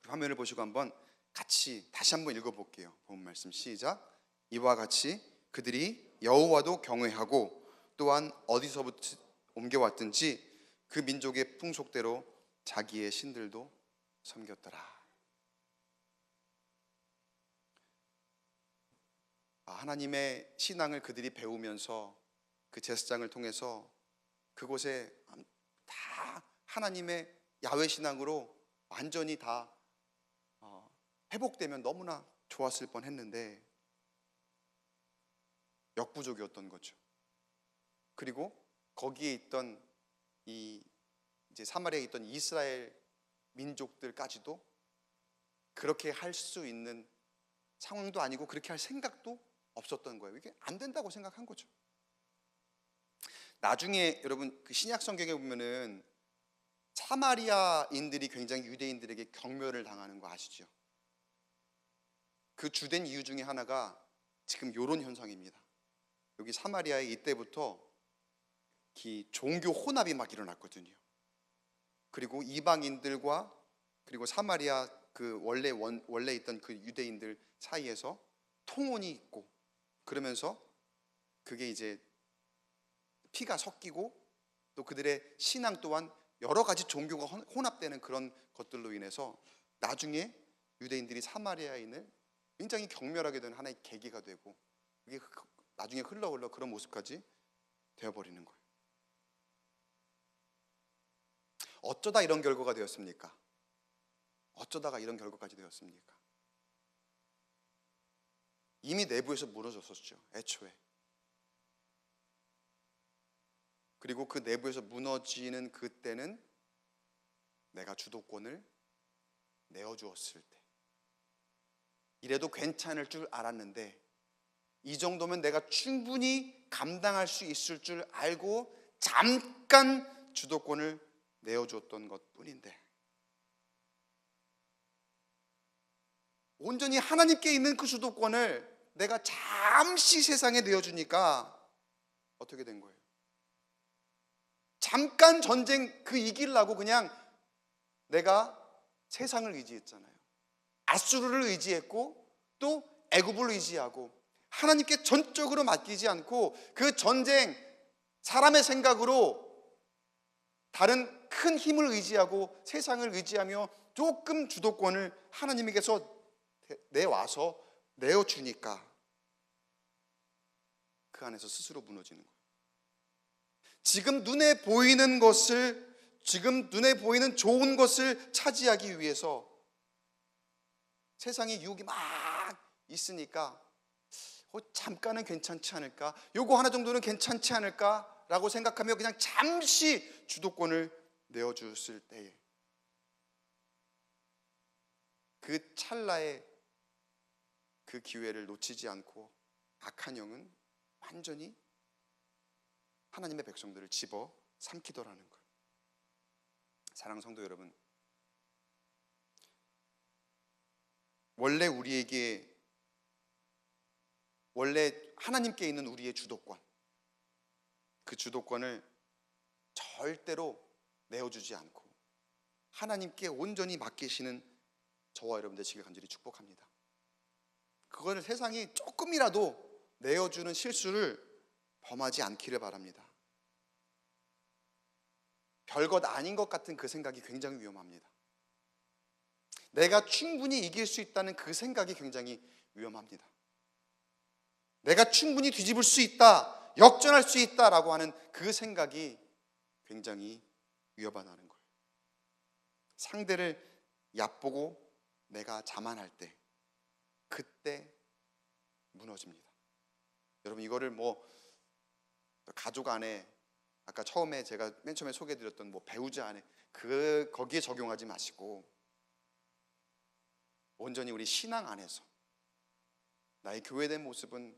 Speaker 2: 화면을 보시고 한번 같이 다시 한번 읽어볼게요. 본문 말씀 시작. 이와 같이 그들이 여호와도 경외하고 또한 어디서부터 옮겨왔든지 그 민족의 풍속대로 자기의 신들도 섬겼더라. 하나님의 신앙을 그들이 배우면서 그 제사장을 통해서 그곳에 다 하나님의 야훼 신앙으로 완전히 다 회복되면 너무나 좋았을 뻔했는데 역부족이었던 거죠. 그리고 거기에 있던 이제 사마리아에 있던 이스라엘 민족들까지도 그렇게 할 수 있는 상황도 아니고 그렇게 할 생각도 없었던 거예요. 이게 안 된다고 생각한 거죠. 나중에 여러분 그 신약 성경에 보면은 사마리아인들이 굉장히 유대인들에게 경멸을 당하는 거 아시죠? 그 주된 이유 중에 하나가 지금 이런 현상입니다. 여기 사마리아에 이때부터 종교 혼합이 막 일어났거든요. 그리고 이방인들과 그리고 사마리아 그 원래 있던 그 유대인들 사이에서 통혼이 있고, 그러면서 그게 이제 피가 섞이고 또 그들의 신앙 또한 여러 가지 종교가 혼합되는 그런 것들로 인해서 나중에 유대인들이 사마리아인을 굉장히 경멸하게 되는 하나의 계기가 되고, 그게 나중에 흘러 그런 모습까지 되어버리는 거예요. 어쩌다 이런 결과가 되었습니까? 어쩌다가 이런 결과까지 되었습니까? 이미 내부에서 무너졌었죠, 애초에. 그리고 그 내부에서 무너지는 그때는 내가 주도권을 내어주었을 때, 이래도 괜찮을 줄 알았는데, 이 정도면 내가 충분히 감당할 수 있을 줄 알고 잠깐 주도권을 내어줬던 것 뿐인데, 온전히 하나님께 있는 그 주도권을 내가 잠시 세상에 내어주니까 어떻게 된 거예요? 잠깐 전쟁 그 이기려고 그냥 내가 세상을 의지했잖아요. 아수르를 의지했고 또 애굽을 의지하고 하나님께 전적으로 맡기지 않고 그 전쟁 사람의 생각으로 다른 큰 힘을 의지하고 세상을 의지하며 조금 주도권을 하나님에게서 내와서 내어주니까 그 안에서 스스로 무너지는 거예요. 지금 눈에 보이는 것을, 지금 눈에 보이는 좋은 것을 차지하기 위해서 세상에 유혹이 막 있으니까 잠깐은 괜찮지 않을까? 요거 하나 정도는 괜찮지 않을까? 라고 생각하며 그냥 잠시 주도권을 내어줬을 때에 그 찰나에 그 기회를 놓치지 않고 악한 영은 완전히 하나님의 백성들을 집어 삼키더라는 거예요. 사랑하는 성도 여러분, 원래 하나님께 있는 우리의 주도권, 그 주도권을 절대로 내어주지 않고 하나님께 온전히 맡기시는 저와 여러분 되시길 간절히 축복합니다. 그거를 세상이 조금이라도 내어주는 실수를 범하지 않기를 바랍니다. 별것 아닌 것 같은 그 생각이 굉장히 위험합니다. 내가 충분히 이길 수 있다는 그 생각이 굉장히 위험합니다. 내가 충분히 뒤집을 수 있다, 역전할 수 있다라고 하는 그 생각이 굉장히 위험하다는 거예요. 상대를 얕보고 내가 자만할 때, 그때 무너집니다. 여러분, 이거를 가족 안에, 아까 처음에 제가 맨 처음에 소개해드렸던 배우자 안에 거기에 적용하지 마시고 온전히 우리 신앙 안에서 나의 교회된 모습은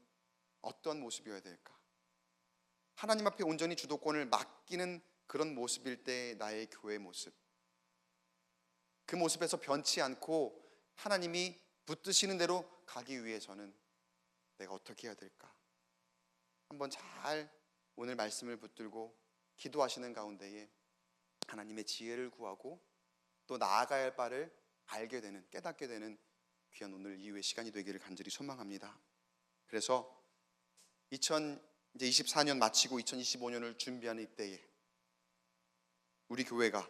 Speaker 2: 어떤 모습이어야 될까? 하나님 앞에 온전히 주도권을 맡기는 그런 모습일 때 나의 교회 모습, 그 모습에서 변치 않고 하나님이 붙드시는 대로 가기 위해서는 내가 어떻게 해야 될까? 한번 잘 오늘 말씀을 붙들고 기도하시는 가운데에 하나님의 지혜를 구하고 또 나아가야 할 바를 알게 되는, 깨닫게 되는 귀한 오늘 이후의 시간이 되기를 간절히 소망합니다. 그래서 2024년 마치고 2025년을 준비하는 이때에 우리 교회가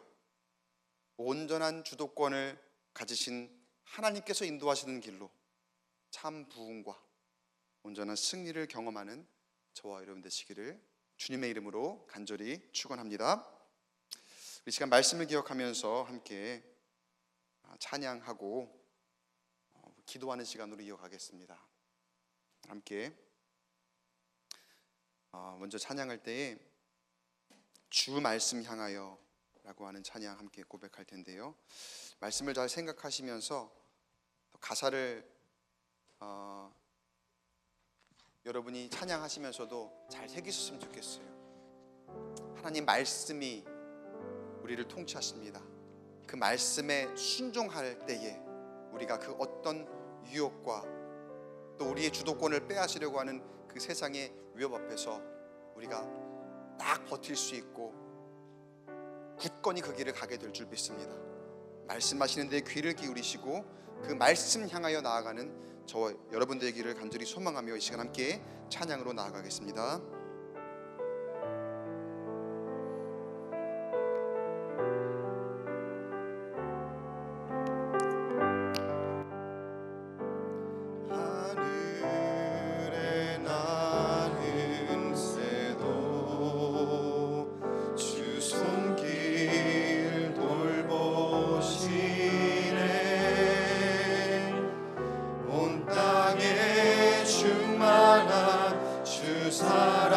Speaker 2: 온전한 주도권을 가지신 하나님께서 인도하시는 길로 참 부흥과 온전한 승리를 경험하는 저와 여러분 되시기를 주님의 이름으로 간절히 축원합니다. 이 시간 말씀을 기억하면서 함께 찬양하고 기도하는 시간으로 이어가겠습니다. 함께 먼저 찬양할 때에 주 말씀 향하여 라고 하는 찬양 함께 고백할 텐데요, 말씀을 잘 생각하시면서 가사를 여러분이 찬양하시면서도 잘 새기셨으면 좋겠어요. 하나님 말씀이 우리를 통치하십니다. 그 말씀에 순종할 때에 우리가 그 어떤 유혹과 또 우리의 주도권을 빼앗으려고 하는 그 세상의 위협 앞에서 우리가 딱 버틸 수 있고 굳건히 그 길을 가게 될 줄 믿습니다. 말씀하시는 데 귀를 기울이시고 그 말씀 향하여 나아가는 저와 여러분 되기를 간절히 소망하며 이 시간 함께 찬양으로 나아가겠습니다.
Speaker 3: 사랑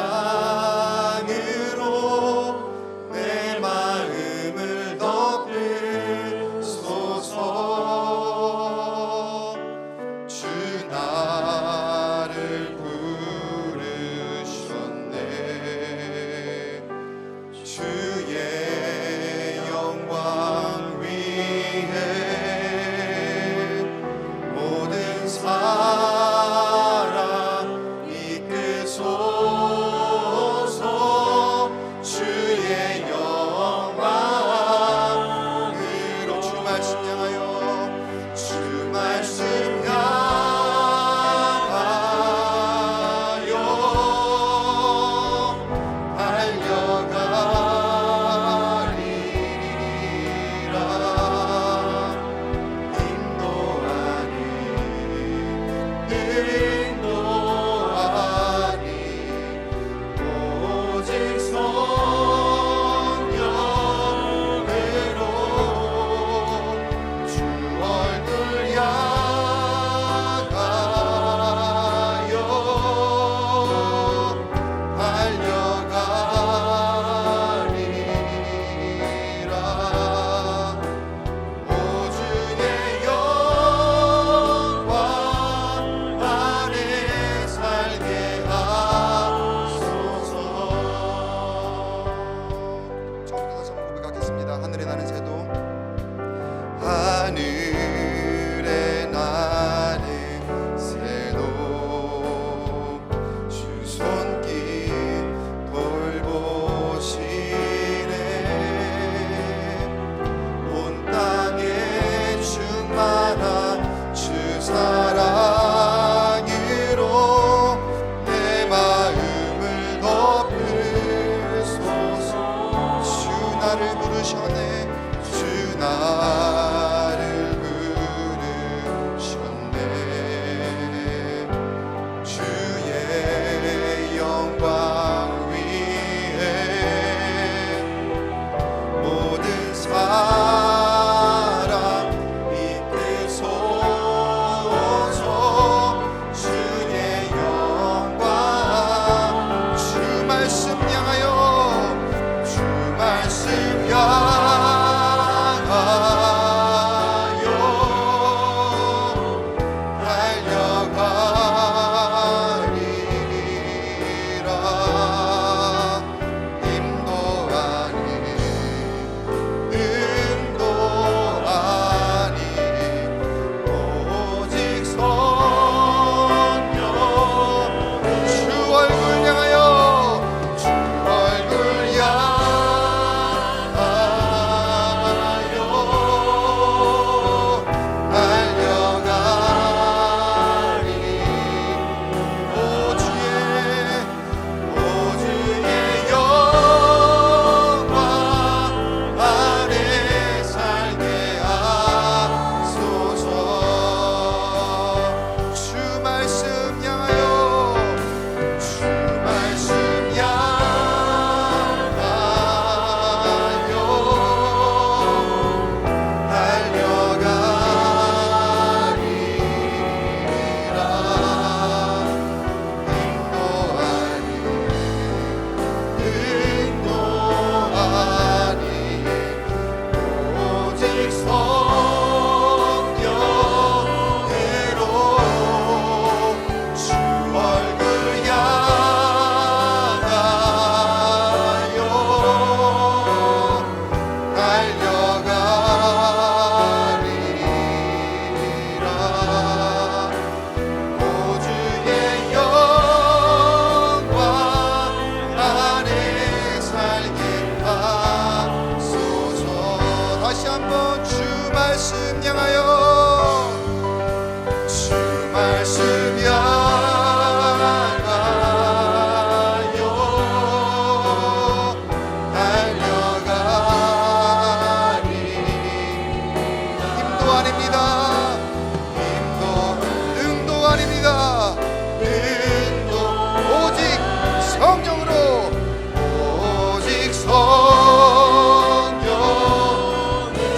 Speaker 2: 고백하겠습니다. 하늘에 나는 새도 하늘에 나는 새도 주 손길 돌보시네. 온 땅에 충만한 주 사랑으로 내 마음을 덮으소서. 주 나를 부르셨네. 주 나를 부르셨네. 주의 영광 위에 모든 사랑 이끄소서. 주의 영광 주 말씀 향하여 주 말씀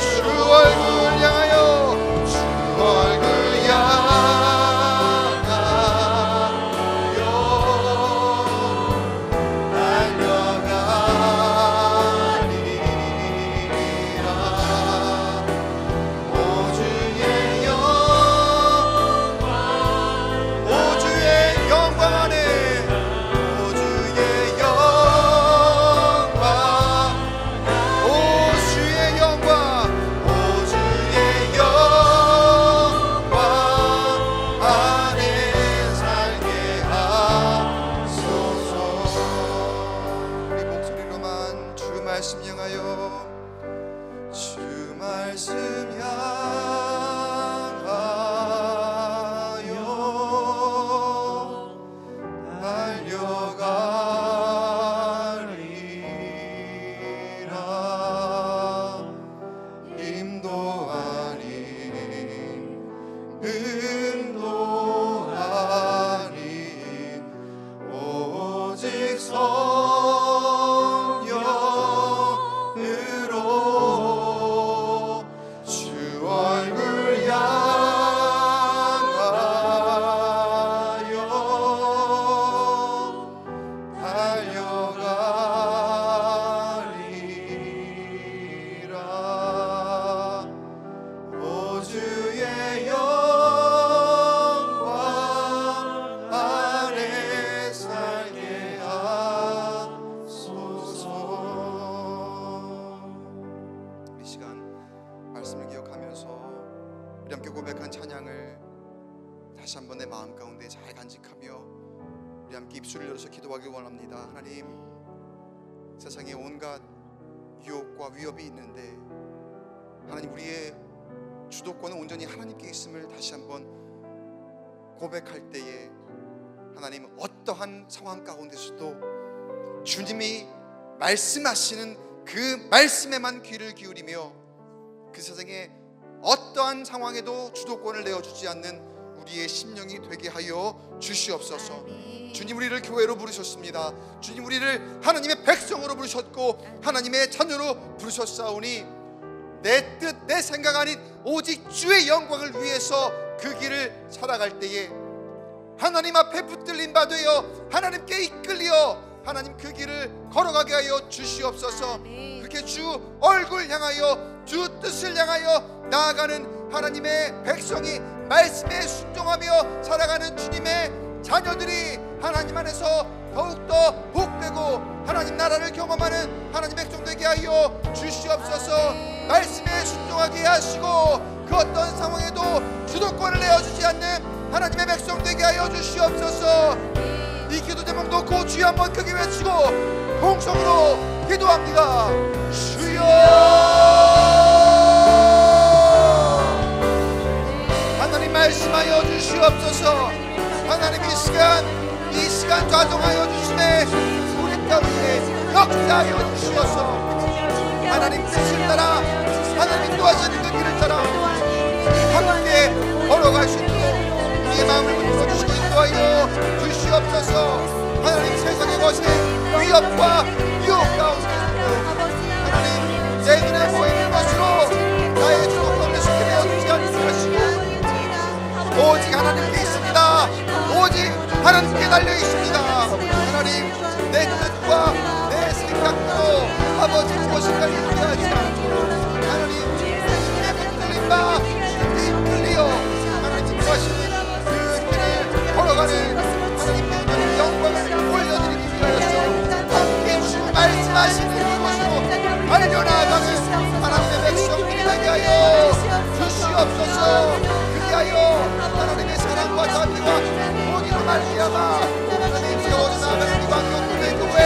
Speaker 2: 주 얼굴 향하여 주 우리 시간 말씀을 기억하면서 우리 함께 고백한 찬양을 다시 한번 내 마음 가운데 잘 간직하며 우리 함께 입술을 열어서 기도하길 원합니다. 하나님, 세상에 온갖 유혹과 위협이 있는데 하나님, 우리의 주도권은 온전히 하나님께 있음을 다시 한번 고백할 때에 하나님, 어떠한 상황 가운데서도 주님이 말씀하시는 그 말씀에만 귀를 기울이며 그 세상에 어떠한 상황에도 주도권을 내어주지 않는 우리의 심령이 되게 하여 주시옵소서. 주님, 우리를 교회로 부르셨습니다. 주님, 우리를 하나님의 백성으로 부르셨고 하나님의 자녀로 부르셨사오니 내 뜻, 내 생각 아닌 오직 주의 영광을 위해서 그 길을 살아갈 때에 하나님 앞에 붙들린 바 되어 하나님께 이끌려 하나님 그 길을 걸어가게 하여 주시옵소서. 그렇게 주 얼굴 향하여 주 뜻을 향하여 나아가는 하나님의 백성이 말씀에 순종하며 살아가는 주님의 자녀들이 하나님 안에서 더욱더 복되고 하나님 나라를 경험하는 하나님 백성 되게 하여 주시옵소서. 말씀에 순종하게 하시고 그 어떤 상황에도 주도권을 내어주지 않는 하나님의 백성 되게 하여 주시옵소서. 이 기도 제목 놓고 주여 한번 크게 외치고 통성으로 기도합니다. 주여, 하나님 말씀하여 주시옵소서. 하나님 이 시간 좌정하여 주심에 우리 가운데 역사하여 주시옵소서. 하나님 뜻을 따라 하나님 도와주시는 그 길을 따라 함께 걸어갈 수 있도록 우리의 마음을 붙여주시고 인도하여 주시옵소서. 하나님, 세상의 것에 위협과 유혹 가운데서도 하나님 내 눈에 보이는 것으로 나의 주도권을 쉽게 내어주지 않게 하시고 오직 하나님께 있습니다. 오직 하나님께 달려 있습니다. 하나님, 내 뜻과 내 생각대로 아버지 무엇인가를 이해하지 않고 하나님 주님의 붙들린 바 주님께 이끌리어 하나님 하시는 그 길을 걸어가는 하나님의 영광을 올려드리기 위하여서 함께 주 말씀하시는 이곳으로 달려나가는 하나님의 백성들이 되게 하여 주시옵소서. 그리하여 하나님의 사랑과 자비와 공의로 말미암아 하나님 세워져 나가는 광교교회 교회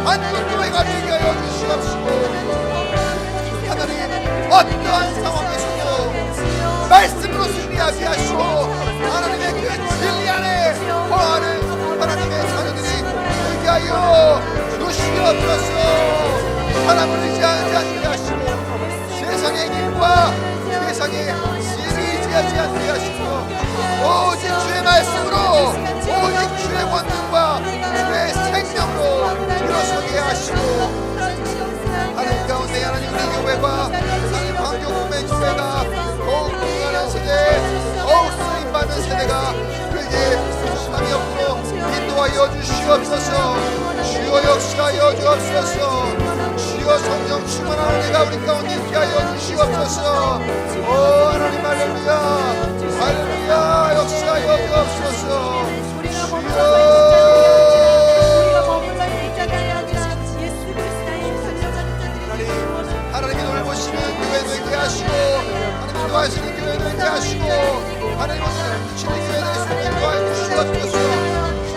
Speaker 2: 한국교회가 되게 하여 주시옵시고 하나님, 어떠한 상황에서도 말씀으로 승리하게 하시고 하나님의 그 진리 안에 거하는 하나님의 자녀들이 되게 하여 주시옵소서. 사람을 의지하지 않게 하시고 세상의 길과 세상의 신을 의지하지 않게 하시고 오직 주의 말씀으로 오직 주의 권능과 주의 생명으로 일어서게 하시고 하나님 가운데 하나님 우리 교회가 하나님 광교구매 교회가 더욱 흥하는 세대, 더욱 쓰임받는 세대가 그에게 조심함이 없고 인도하여 주시옵소서. 주여 역사하여 주옵소서. 주여 성령 충만한 은혜가 우리 가운데 있게 하여 주시옵소서. 오 하나님, 할렐루야 할렐루야, 역사하여 주옵소서. 하나님이 돌보시는 교회 되게 하시고 하나님 인도하시는 교회 되게 하시고 하나님 오늘 붙이는 교회 되게 인도하여 주시옵소서.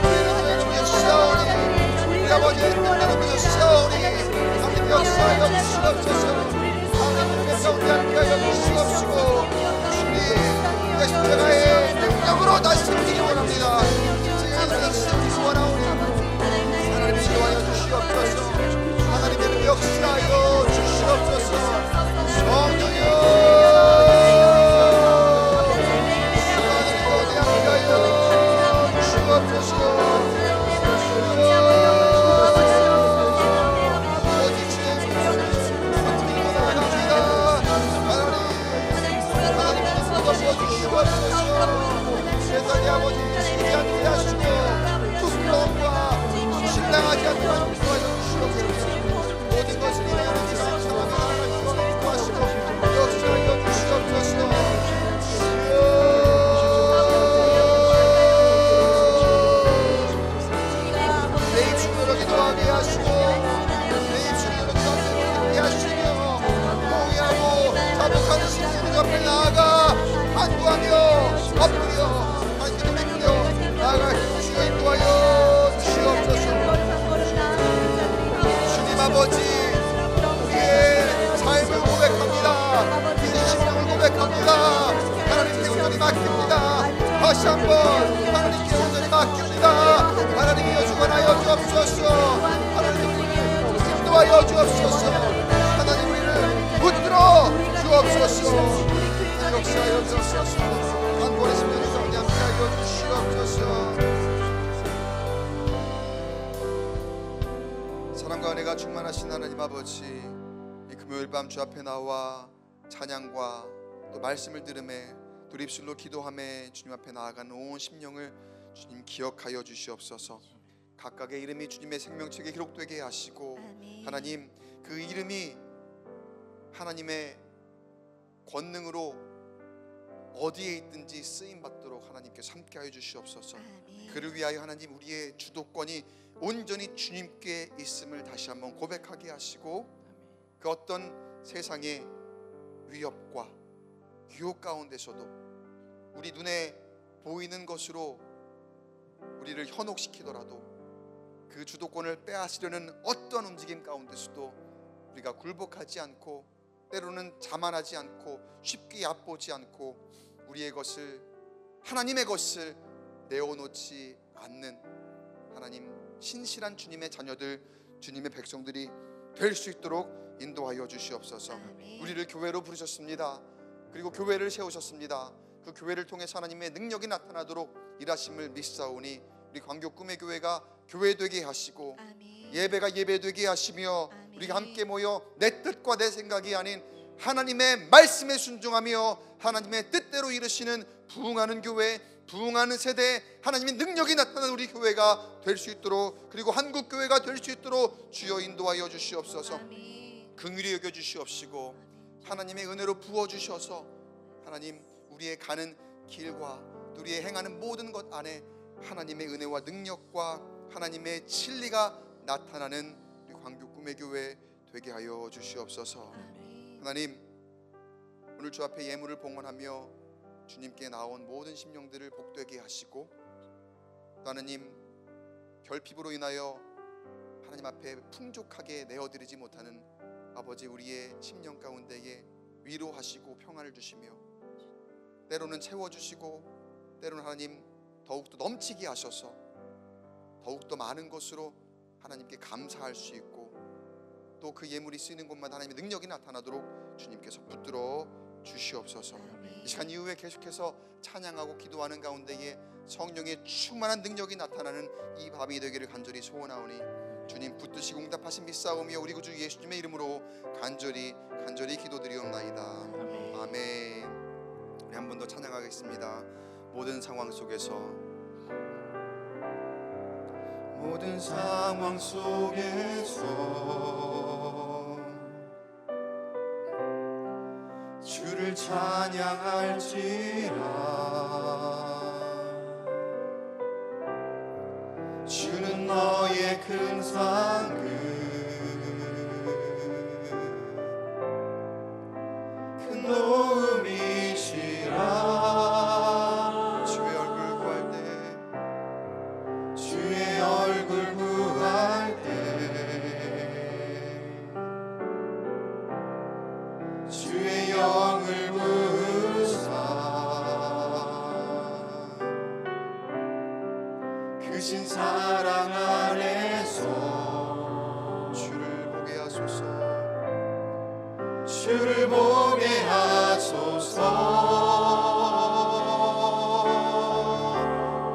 Speaker 2: 우리는 역사오니 우리 아버지의 뜻대로 믿으시오니 하나님 역사하여 주시옵소서. 하나님 가운데 함께하여 주시옵시고 주님 내 십자가의 능력으로 다시 세우기를 원합니다. 제가 세우기를 원하오니 하나님 치료하여 주시옵소서. 하나님의 역사하여 주시옵소서. 성령이여 하나님 어디 함께하여 주시옵소서. 다시 한번 하나님께 온전히 맡깁니다. 하나님이여 주관하여 주옵소서. 하나님 인도하여 주옵소서. 하나님 우리를 붙들어 주옵소서. 역사하여 주옵소서. 한번의 심령을 가운데 함께하여 주시옵소서. 사랑과 은혜가 충만하신 하나님 아버지, 이 금요일 밤 주 앞에 나와 찬양과 또 말씀을 들음에 또 입술로 기도함에 주님 앞에 나아가는 온 심령을 주님 기억하여 주시옵소서. 각각의 이름이 주님의 생명책에 기록되게 하시고 하나님 그 이름이 하나님의 권능으로 어디에 있든지 쓰임받도록 하나님께서 함께하여 주시옵소서. 그를 위하여 하나님 우리의 주도권이 온전히 주님께 있음을 다시 한번 고백하게 하시고 그 어떤 세상의 위협과 유혹 가운데서도 우리 눈에 보이는 것으로 우리를 현혹시키더라도 그 주도권을 빼앗으려는 어떤 움직임 가운데서도 우리가 굴복하지 않고 때로는 자만하지 않고 쉽게 얕보지 않고 우리의 것을 하나님의 것을 내어놓지 않는 하나님 신실한 주님의 자녀들 주님의 백성들이 될 수 있도록 인도하여 주시옵소서. 우리를 교회로 부르셨습니다. 그리고 교회를 세우셨습니다. 그 교회를 통해서 하나님의 능력이 나타나도록 일하심을 믿사오니 우리 광교 꿈의 교회가 교회되게 하시고 예배가 예배되게 하시며 우리가 함께 모여 내 뜻과 내 생각이 아닌 하나님의 말씀에 순종하며 하나님의 뜻대로 이루시는 부흥하는 교회, 부흥하는 세대에 하나님의 능력이 나타나는 우리 교회가 될 수 있도록 그리고 한국 교회가 될 수 있도록 주여 인도하여 주시옵소서. 긍휼히 여겨 주시옵시고 하나님의 은혜로 부어 주셔서 하나님 우리의 가는 길과 우리의 행하는 모든 것 안에 하나님의 은혜와 능력과 하나님의 진리가 나타나는 우리 광교 꿈의 교회 되게 하여 주시옵소서. 하나님 오늘 주 앞에 예물을 봉헌하며 주님께 나온 모든 심령들을 복되게 하시고 또 하나님 결핍으로 인하여 하나님 앞에 풍족하게 내어드리지 못하는 아버지 우리의 심령 가운데에 위로하시고 평안을 주시며 때로는 채워주시고 때로는 하나님 더욱더 넘치게 하셔서 더욱더 많은 것으로 하나님께 감사할 수 있고 또 그 예물이 쓰이는 곳마다 하나님의 능력이 나타나도록 주님께서 붙들어 주시옵소서. 이 시간 이후에 계속해서 찬양하고 기도하는 가운데에 성령의 충만한 능력이 나타나는 이 밤이 되기를 간절히 소원하오니 주님 붙드시고 응답하신 믿사오며 우리 구주 예수님의 이름으로 간절히 기도드리옵나이다. 아멘. 우리 한 번 더 찬양하겠습니다. 모든 상황 속에서 주를 찬양할지라. 주는 너의 큰 상급 큰 도움이시라. 주의 얼굴 구할 때 주의 영을 부으사 크신 사랑 안에서 주를 보게 하소서. 주를 보게 하소서.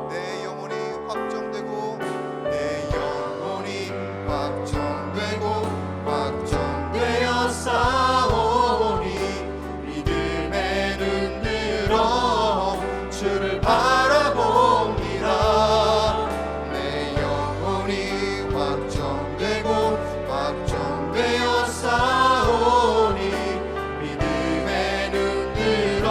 Speaker 2: 내 영혼이 확정되고 확정되어 싸우니 믿음의 눈 들어 주를 바라봅니다. 내 영혼이 확정되어 싸우니 믿음의 눈 들어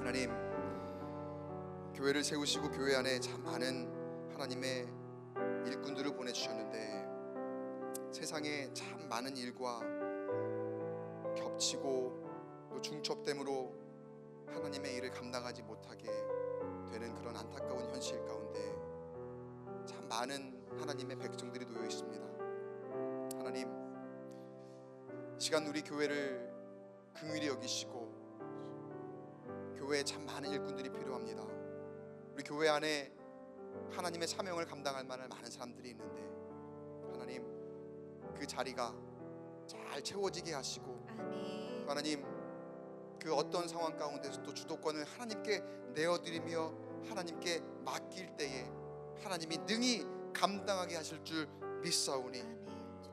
Speaker 2: 하나님, 교회를 세우시고 교회 안에 참 많은 하나님의 일꾼들을 보내주셨는데 세상에 참 많은 일과 겹치고 또 중첩됨으로 하나님의 일을 감당하지 못하게 되는 그런 안타까운 현실 가운데 참 많은 하나님의 백성들이 놓여 있습니다. 하나님, 이 시간 우리 교회를 긍휼히 여기시고 교회에 참 많은 일꾼들이 필요합니다. 우리 교회 안에 하나님의 사명을 감당할 만한 많은 사람들이 있는데 하나님, 그 자리가 잘 채워지게 하시고
Speaker 3: 아멘.
Speaker 2: 하나님, 그 어떤 상황 가운데서도 주도권을 하나님께 내어드리며 하나님께 맡길 때에 하나님이 능히 감당하게 하실 줄 믿사오니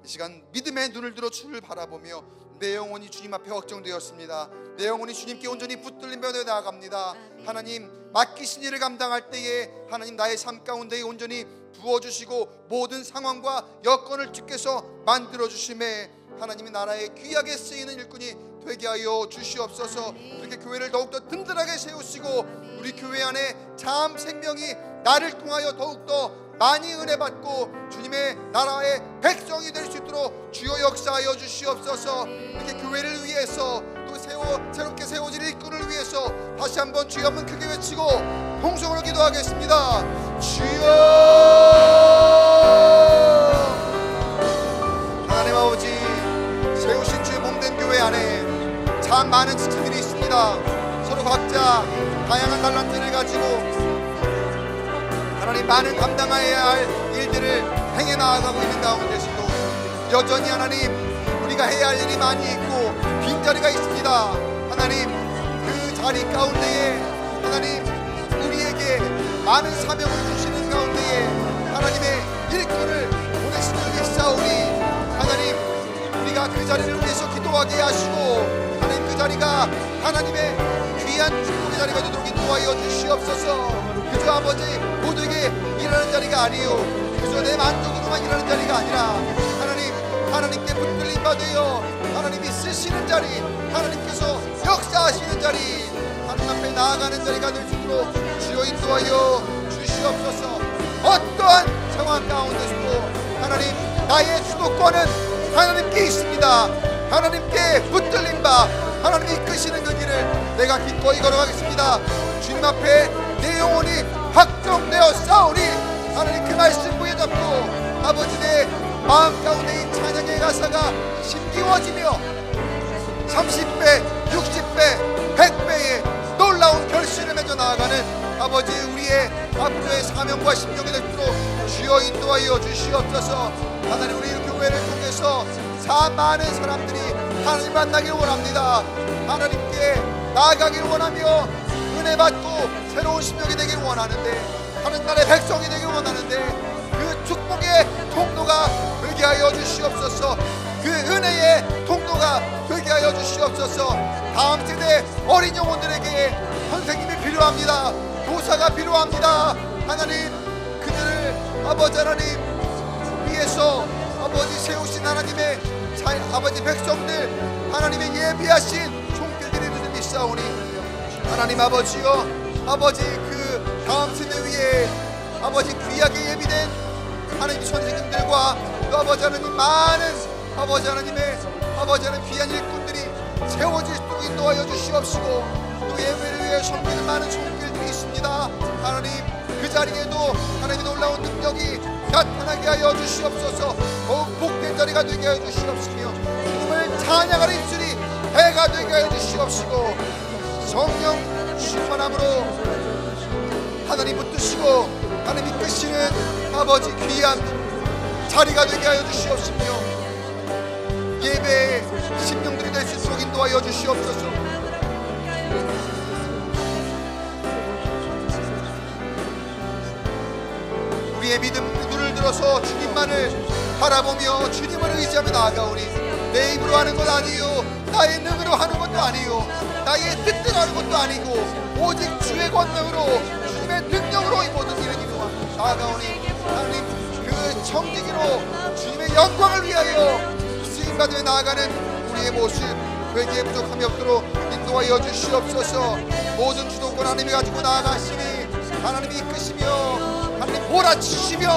Speaker 2: 이 시간 믿음의 눈을 들어 주를 바라보며 내 영혼이 주님 앞에 확정되었습니다. 내 영혼이 주님께 온전히 붙들리며 나아갑니다. 하나님, 맡기신 일을 감당할 때에 하나님 나의 삶 가운데에 온전히 부어주시고 모든 상황과 여건을 주께서 만들어주심에 하나님의 나라에 귀하게 쓰이는 일꾼이 되게 하여 주시옵소서. 이렇게 교회를 더욱더 든든하게 세우시고 우리 교회 안에 참 생명이 나를 통하여 더욱더 많이 은혜 받고 주님의 나라의 백성이 될 수 있도록 주여 역사하여 주시옵소서. 이렇게 교회를 위해서 또 새롭게 세워질 일꾼을 위해서 다시 한번 주여 한번 크게 외치고 통성으로 기도하겠습니다. 주여, 하나님 아버지, 세우신 주의 몸된 교회 안에 참 많은 지체들이 있습니다. 서로 각자 다양한 달란트를 가지고 하나님 많은 감당해야 할 일들을 행해 나아가고 있는 가운데서도 여전히 하나님 우리가 해야 할 일이 많이 있고 빈자리가 있습니다. 하나님, 그 자리 가운데에 하나님 우리에게 많은 사명을 주시는 가운데에 하나님의 일꾼을 보내시는 믿사오니 하나님, 우리가 그 자리를 위해서 기도하게 하시고 하나님 그 자리가 하나님의 귀한 축복의 자리가 되도록 인도하여 주시옵소서. 그저 아버지 모두에게 일하는 자리가 아니요 그저 내 만족으로만 일하는 자리가 아니라 하나님께 붙들림 받으여 하나님이 쓰시는 자리, 하나님께서 역사하시는 자리, 하나님 앞에 나아가는 자리가 될 수 있도록 주여 인도하여 주시옵소서. 어떠한 상황 가운데서도 하나님 나의 주도권은 하나님께 있습니다. 하나님께 붙들림 바 하나님이 이끄시는 그 길을 내가 기꺼이 걸어가겠습니다. 주님 앞에 내 영혼이 확정되어 싸우니 하나님 그 말씀 부여잡고 아버지 내 마음 가운데 이 찬양의 가사가 힘기워지며 30배, 60배, 100배의 놀라운 결실을 맺어 나아가는 아버지 우리의 앞으로의 사명과 심령이 되도록 주여 인도하여 주시옵소서. 하나님, 우리 교회를 통해서 참 많은 사람들이 하나님 만나기를 원합니다. 하나님께 나아가기를 원하며 은혜 받고 새로운 심령이 되기를 원하는데 하는 나라의 백성이 되기를 원하는데 그 축복의 통로가 되게 하여 주시옵소서. 그 은혜의 통로가 되게 하여 주시옵소서. 다음 세대 어린 영혼들에게 선생님이 필요합니다. 교사가 필요합니다. 하나님, 그들을 아버지 하나님 위해서 아버지 세우신 하나님의 아버지 백성들 하나님의 예비하신 손길들이 있는 믿사오니 하나님 아버지여, 아버지 그 다음 세대 위에 아버지 귀하게 예비된 하나님 선생님들과 또 아버지 하나님 많은 아버지 하나님의 아버지 하나님 귀한 일꾼들이 세워질 수 있도록 인도하여 주시옵시고 또 예배를 위해 섬기는 많은 손길들이 있습니다. 하나님 그 자리에도 하나님의 놀라운 능력이 나타나게 하여 주시옵소서. 더욱 복된 자리가 되게 하여 주시옵시며 주님을 찬양하는 입술이 해가 되게 하여 주시옵시고 성령 충만함으로 하나님 붙드시고 하나님 이끄시는 아버지 귀한 자리가 되게 하여 주시옵시며 예배의 심령들이 될 수 있도록 인도하여 주시옵소서. 우리의 믿음 눈을 들어서 주님만을 바라보며 주님을 의지하며 나아가오니 내 입으로 하는 것 아니요 나의 능으로 하는 것도 아니요 나의 뜻대로 하는 것도 아니고 오직 주의 권능으로 주님의 능력으로 이 모든 일을 이루어 나아가오니 하나님 그 청지기로 주님의 영광을 위하여 쓰임받으며 나아가는 우리의 모습 회개에 부족함이 없도록 인도하여 주시옵소서. 모든 주도권 하나님이 가지고 나아가시니 하나님이 이끄시며 하나님 몰아치시며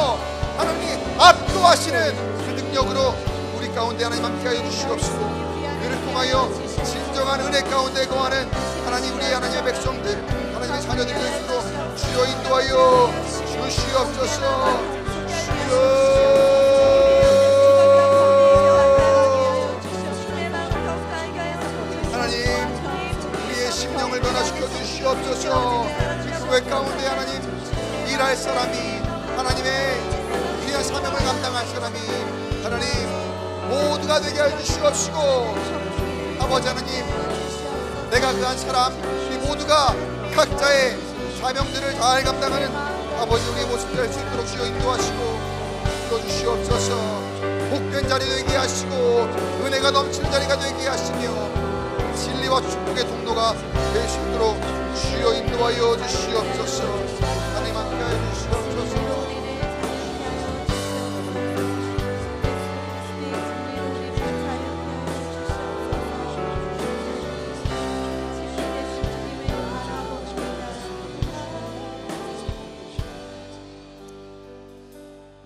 Speaker 2: 하나님 압도하시는 그 능력으로 우리 가운데 하나님 함께하여 주시옵시고, 그를 통하여 진정한 은혜 가운데 거하는 하나님, 우리 하나님의 백성들, 하나님의 자녀들이 되도록 주여 인도하여 주시옵소서. 하나님, 우리의 심령을 변화시켜 주시옵소서. 그 교회 가운데 하나님 일할 사람이, 하나님의 귀한 사명을 감당할 사람이 하나님 모두가 되게 해 주시옵시고, 아버지 하나님, 내가 그 한 사람 우리 모두가 각자의 사명들을 잘 감당하는 아버지 우리의 모습 될 수 있도록 주여 인도하시고 주시옵소서. 복된 자리 되게 하시고 은혜가 넘치는 자리가 되게 하시며 진리와 축복의 통로가 될 수 있도록 주여 인도하여 주시옵소서. 하나님 함께하여 주시옵소서.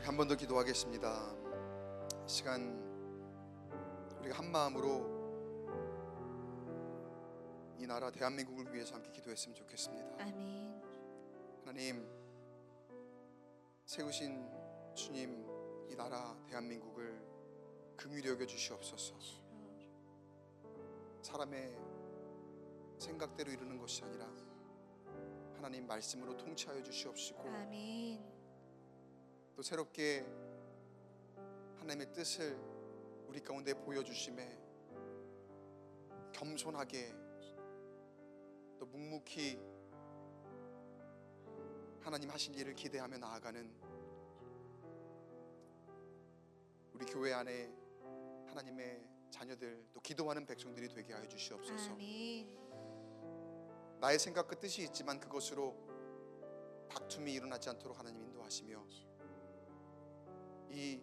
Speaker 2: 한 번 더 기도하겠습니다. 이 시간 우리가 한 마음으로 이 나라 대한민국을 위해서 함께 기도했으면 좋겠습니다.
Speaker 3: 아멘.
Speaker 2: 하나님, 세우신 주님, 이 나라 대한민국을 긍휼히 여겨 주시옵소서. 사람의 생각대로 이루는 것이 아니라 하나님 말씀으로 통치하여 주시옵시고,
Speaker 3: 아멘.
Speaker 2: 또 새롭게 하나님의 뜻을 우리 가운데 보여주심에 겸손하게 또 묵묵히 하나님 하신 일을 기대하며 나아가는 우리 교회 안에 하나님의 자녀들, 또 기도하는 백성들이 되게 하여 주시옵소서.
Speaker 3: 아멘.
Speaker 2: 나의 생각과 뜻이 있지만 그것으로 다툼이 일어나지 않도록 하나님 인도하시며, 이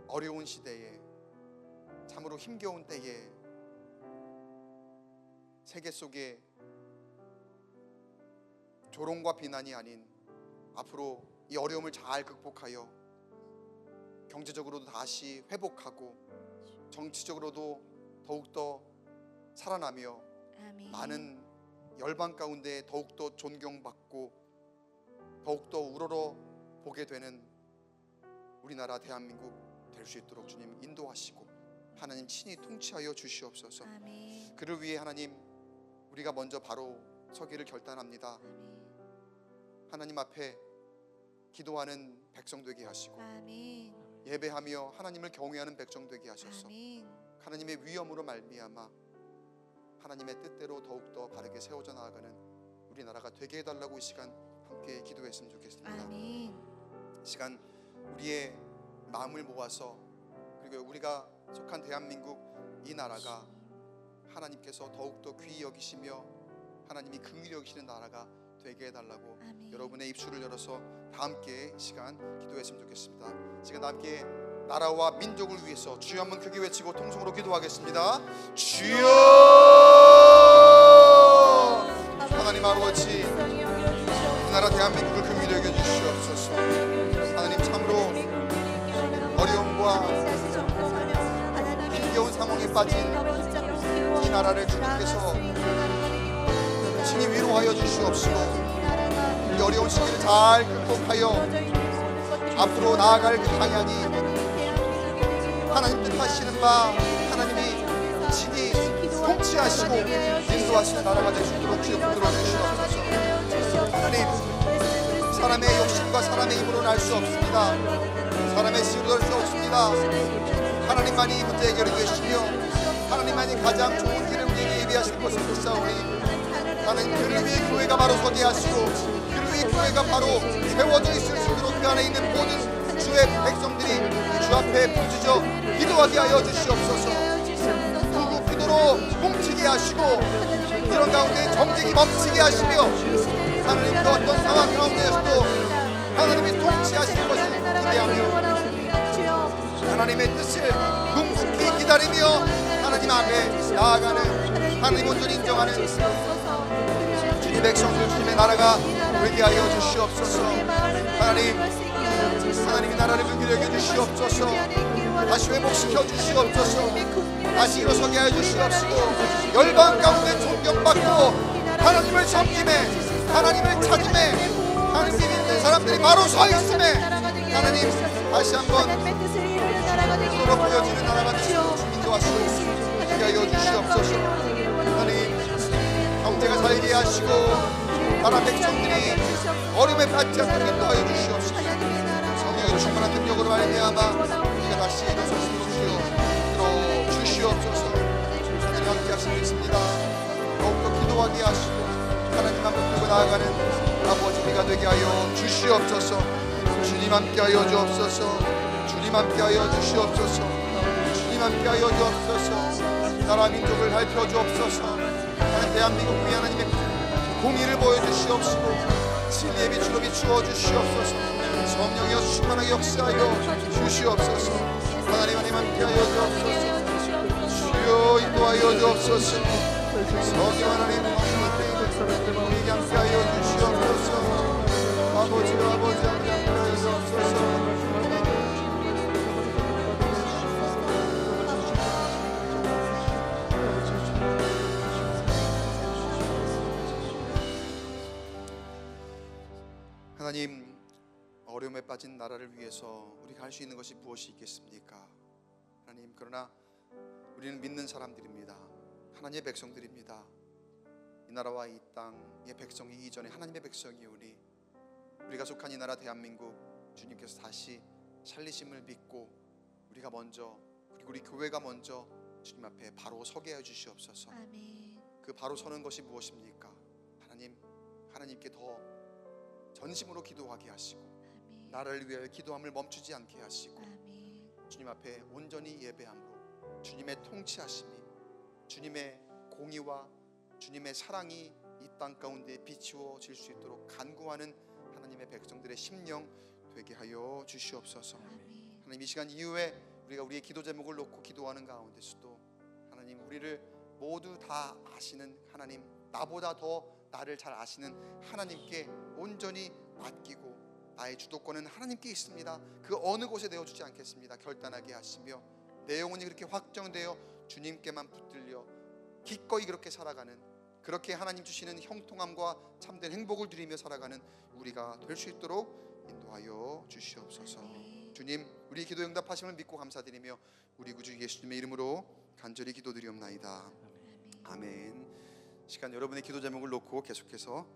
Speaker 2: 어려운 시대에, 참으로 힘겨운 때에 세계 속에 조롱과 비난이 아닌 앞으로 이 어려움을 잘 극복하여 경제적으로도 다시 회복하고 정치적으로도 더욱더 살아나며
Speaker 3: 아멘.
Speaker 2: 많은 열방 가운데 더욱더 존경받고 더욱더 우러러 보게 되는 우리나라 대한민국 될 수 있도록 주님 인도하시고 하나님 친히 통치하여 주시옵소서.
Speaker 3: 아멘.
Speaker 2: 그를 위해 하나님 우리가 먼저 바로 서기를 결단합니다.
Speaker 3: 아멘.
Speaker 2: 하나님 앞에 기도하는 백성 되게 하시고
Speaker 3: 아멘.
Speaker 2: 예배하며 하나님을 경외하는 백성 되게 하셔서
Speaker 3: 아멘.
Speaker 2: 하나님의 위엄으로 말미암아 하나님의 뜻대로 더욱더 바르게 세워져 나아가는 우리나라가 되게 해달라고 이 시간 함께 기도했으면 좋겠습니다.
Speaker 3: 아멘.
Speaker 2: 이 시간 우리의 마음을 모아서, 그리고 우리가 속한 대한민국 이 나라가 하나님께서 더욱더 귀히 여기시며 하나님이 긍휼히 여기시는 나라가 되게 해달라고
Speaker 3: 아멘.
Speaker 2: 여러분의 입술을 열어서 다 함께 이 시간 기도했으면 좋겠습니다. 지금 함께 나라와 민족을 위해서 주여 한번 크게 외치고 통성으로 기도하겠습니다. 주여! 하나님 아버지, 이 나라 대한민국을 긍휼히 여겨주시옵소서. 하나님 참으로 어려움과 힘겨운 상황에 빠진 이 나라를 주님께서 친히 위로하여 주시옵시고 이 어려운 시기를 잘 극복하여 앞으로 나아갈 그 방향이 하나님 뜻하시는 바 하나님이 친히 통치하시고 인도하시는 나라가 될 수 있도록 주여 붙들어 주시옵소서. 하나님, 사람의 욕심과 사람의 힘으로는 알 수 없습니다. 사람의 시로 할 수 없습니다. 하나님만이 문제 해결이 되시며 하나님만이 가장 좋은 길을 우리에게 예비하실 것을 믿사오니 하나님, 그를 위해 교회가 바로 서게 하시고 그를 위해 교회가 바로 세워져 있을 수 있도록 그 안에 있는 모든 주의 백성들이 주 앞에 부르짖어 기도하게 하여 주시옵소서. 구국 기도로 뭉치게 하시고 이런 가운데 정직이 멈추게 하시며 하나님, 그 어떤 상황 가운데에서도 하나님이 통치하실 것을 기대하며 하나님의 뜻을 묵묵히 기다리며 하나님 하나님 앞에 나아가는 하나님 온전히 인정하는 주님 백성들 주님의 나라가 되게 하여 주시옵소서. 하나님이 나라를 긍휼히 여겨 주시옵소서. 다시 회복시켜 주시옵소서. 다시 일어서게 하여 주시옵시고 열방 가운데 존경받고 하나님을 섬김에 하나님을 찾음에 하나님 믿는 사람들이 바로 서 있음에 하나님 다시 한번 서로 보여지는 나라가 되시고 주님과 하시게 하여 주시옵소서. 하나님 형제가 살게 하시고 나라 백성들이 어려움에 빠지지 않도록 인도하여 주시옵소서. 성령의 충만한 능력으로 말미암아 우리가 다시 일어설 수 있도록 주여 주시옵소서. 하나님 함께 하시고 있습니다. 더욱더 기도하게 하시고 하나님 앞에 들고 나아가는 아버지 우리가 되게 하여 주시옵소서. 주님 함께 하여 주옵소서. 주님 함께 하여 주시옵소서. 주님 함께 하여 주옵소서. 나라 민족을 살펴 주옵소서. 하나님 대한민국 위에 하나님의 공의를 보여주시옵시고 진리의 빛으로 비추어 주시옵소서. 성령이여 충만하게 역사하여 주시옵소서. 하나님 함께 하여 주옵소서. 주여 인도하여 주옵소서. 성령 하나님 우리에게 함께 하여 주시옵소서. 아버지 함께 하여 주옵소서. 하나님, 어려움에 빠진 나라를 위해서 우리가 할 수 있는 것이 무엇이 있겠습니까? 하나님, 그러나 우리는 믿는 사람들입니다. 하나님의 백성들입니다. 이 나라와 이 땅의 백성이기 전에 하나님의 백성이 우리가 속한 이 나라 대한민국 주님께서 다시 살리심을 믿고 우리가 먼저 그리고 우리 교회가 먼저 주님 앞에 바로 서게 해 주시옵소서.
Speaker 3: 아멘.
Speaker 2: 그 바로 서는 것이 무엇입니까? 하나님께 더 전심으로 기도하게 하시고
Speaker 3: 아멘.
Speaker 2: 나라를 위하여 기도함을 멈추지 않게 하시고
Speaker 3: 아멘.
Speaker 2: 주님 앞에 온전히 예배함으로 주님의 통치하심이 주님의 공의와 주님의 사랑이 이 땅 가운데 비추어질 수 있도록 간구하는 하나님의 백성들의 심령 되게 하여 주시옵소서.
Speaker 3: 아멘.
Speaker 2: 하나님 이 시간 이후에 우리가 우리의 기도 제목을 놓고 기도하는 가운데서도 하나님 우리를 모두 다 아시는 하나님, 나보다 더 나를 잘 아시는 하나님께 온전히 맡기고 나의 주도권은 하나님께 있습니다. 그 어느 곳에 내어주지 않겠습니다. 결단하게 하시며 내 영혼이 그렇게 확정되어 주님께만 붙들려 기꺼이 그렇게 살아가는, 그렇게 하나님 주시는 형통함과 참된 행복을 누리며 살아가는 우리가 될 수 있도록 인도하여 주시옵소서. 주님, 우리 기도 응답하심을 믿고 감사드리며 우리 구주 예수님의 이름으로 간절히 기도드리옵나이다. 아멘. 시간 여러분의 기도 제목을 놓고 계속해서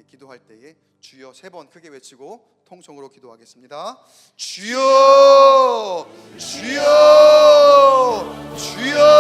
Speaker 2: 기도할 때에 주여 3번 크게 외치고 통성으로 기도하겠습니다. 주여, 주여, 주여.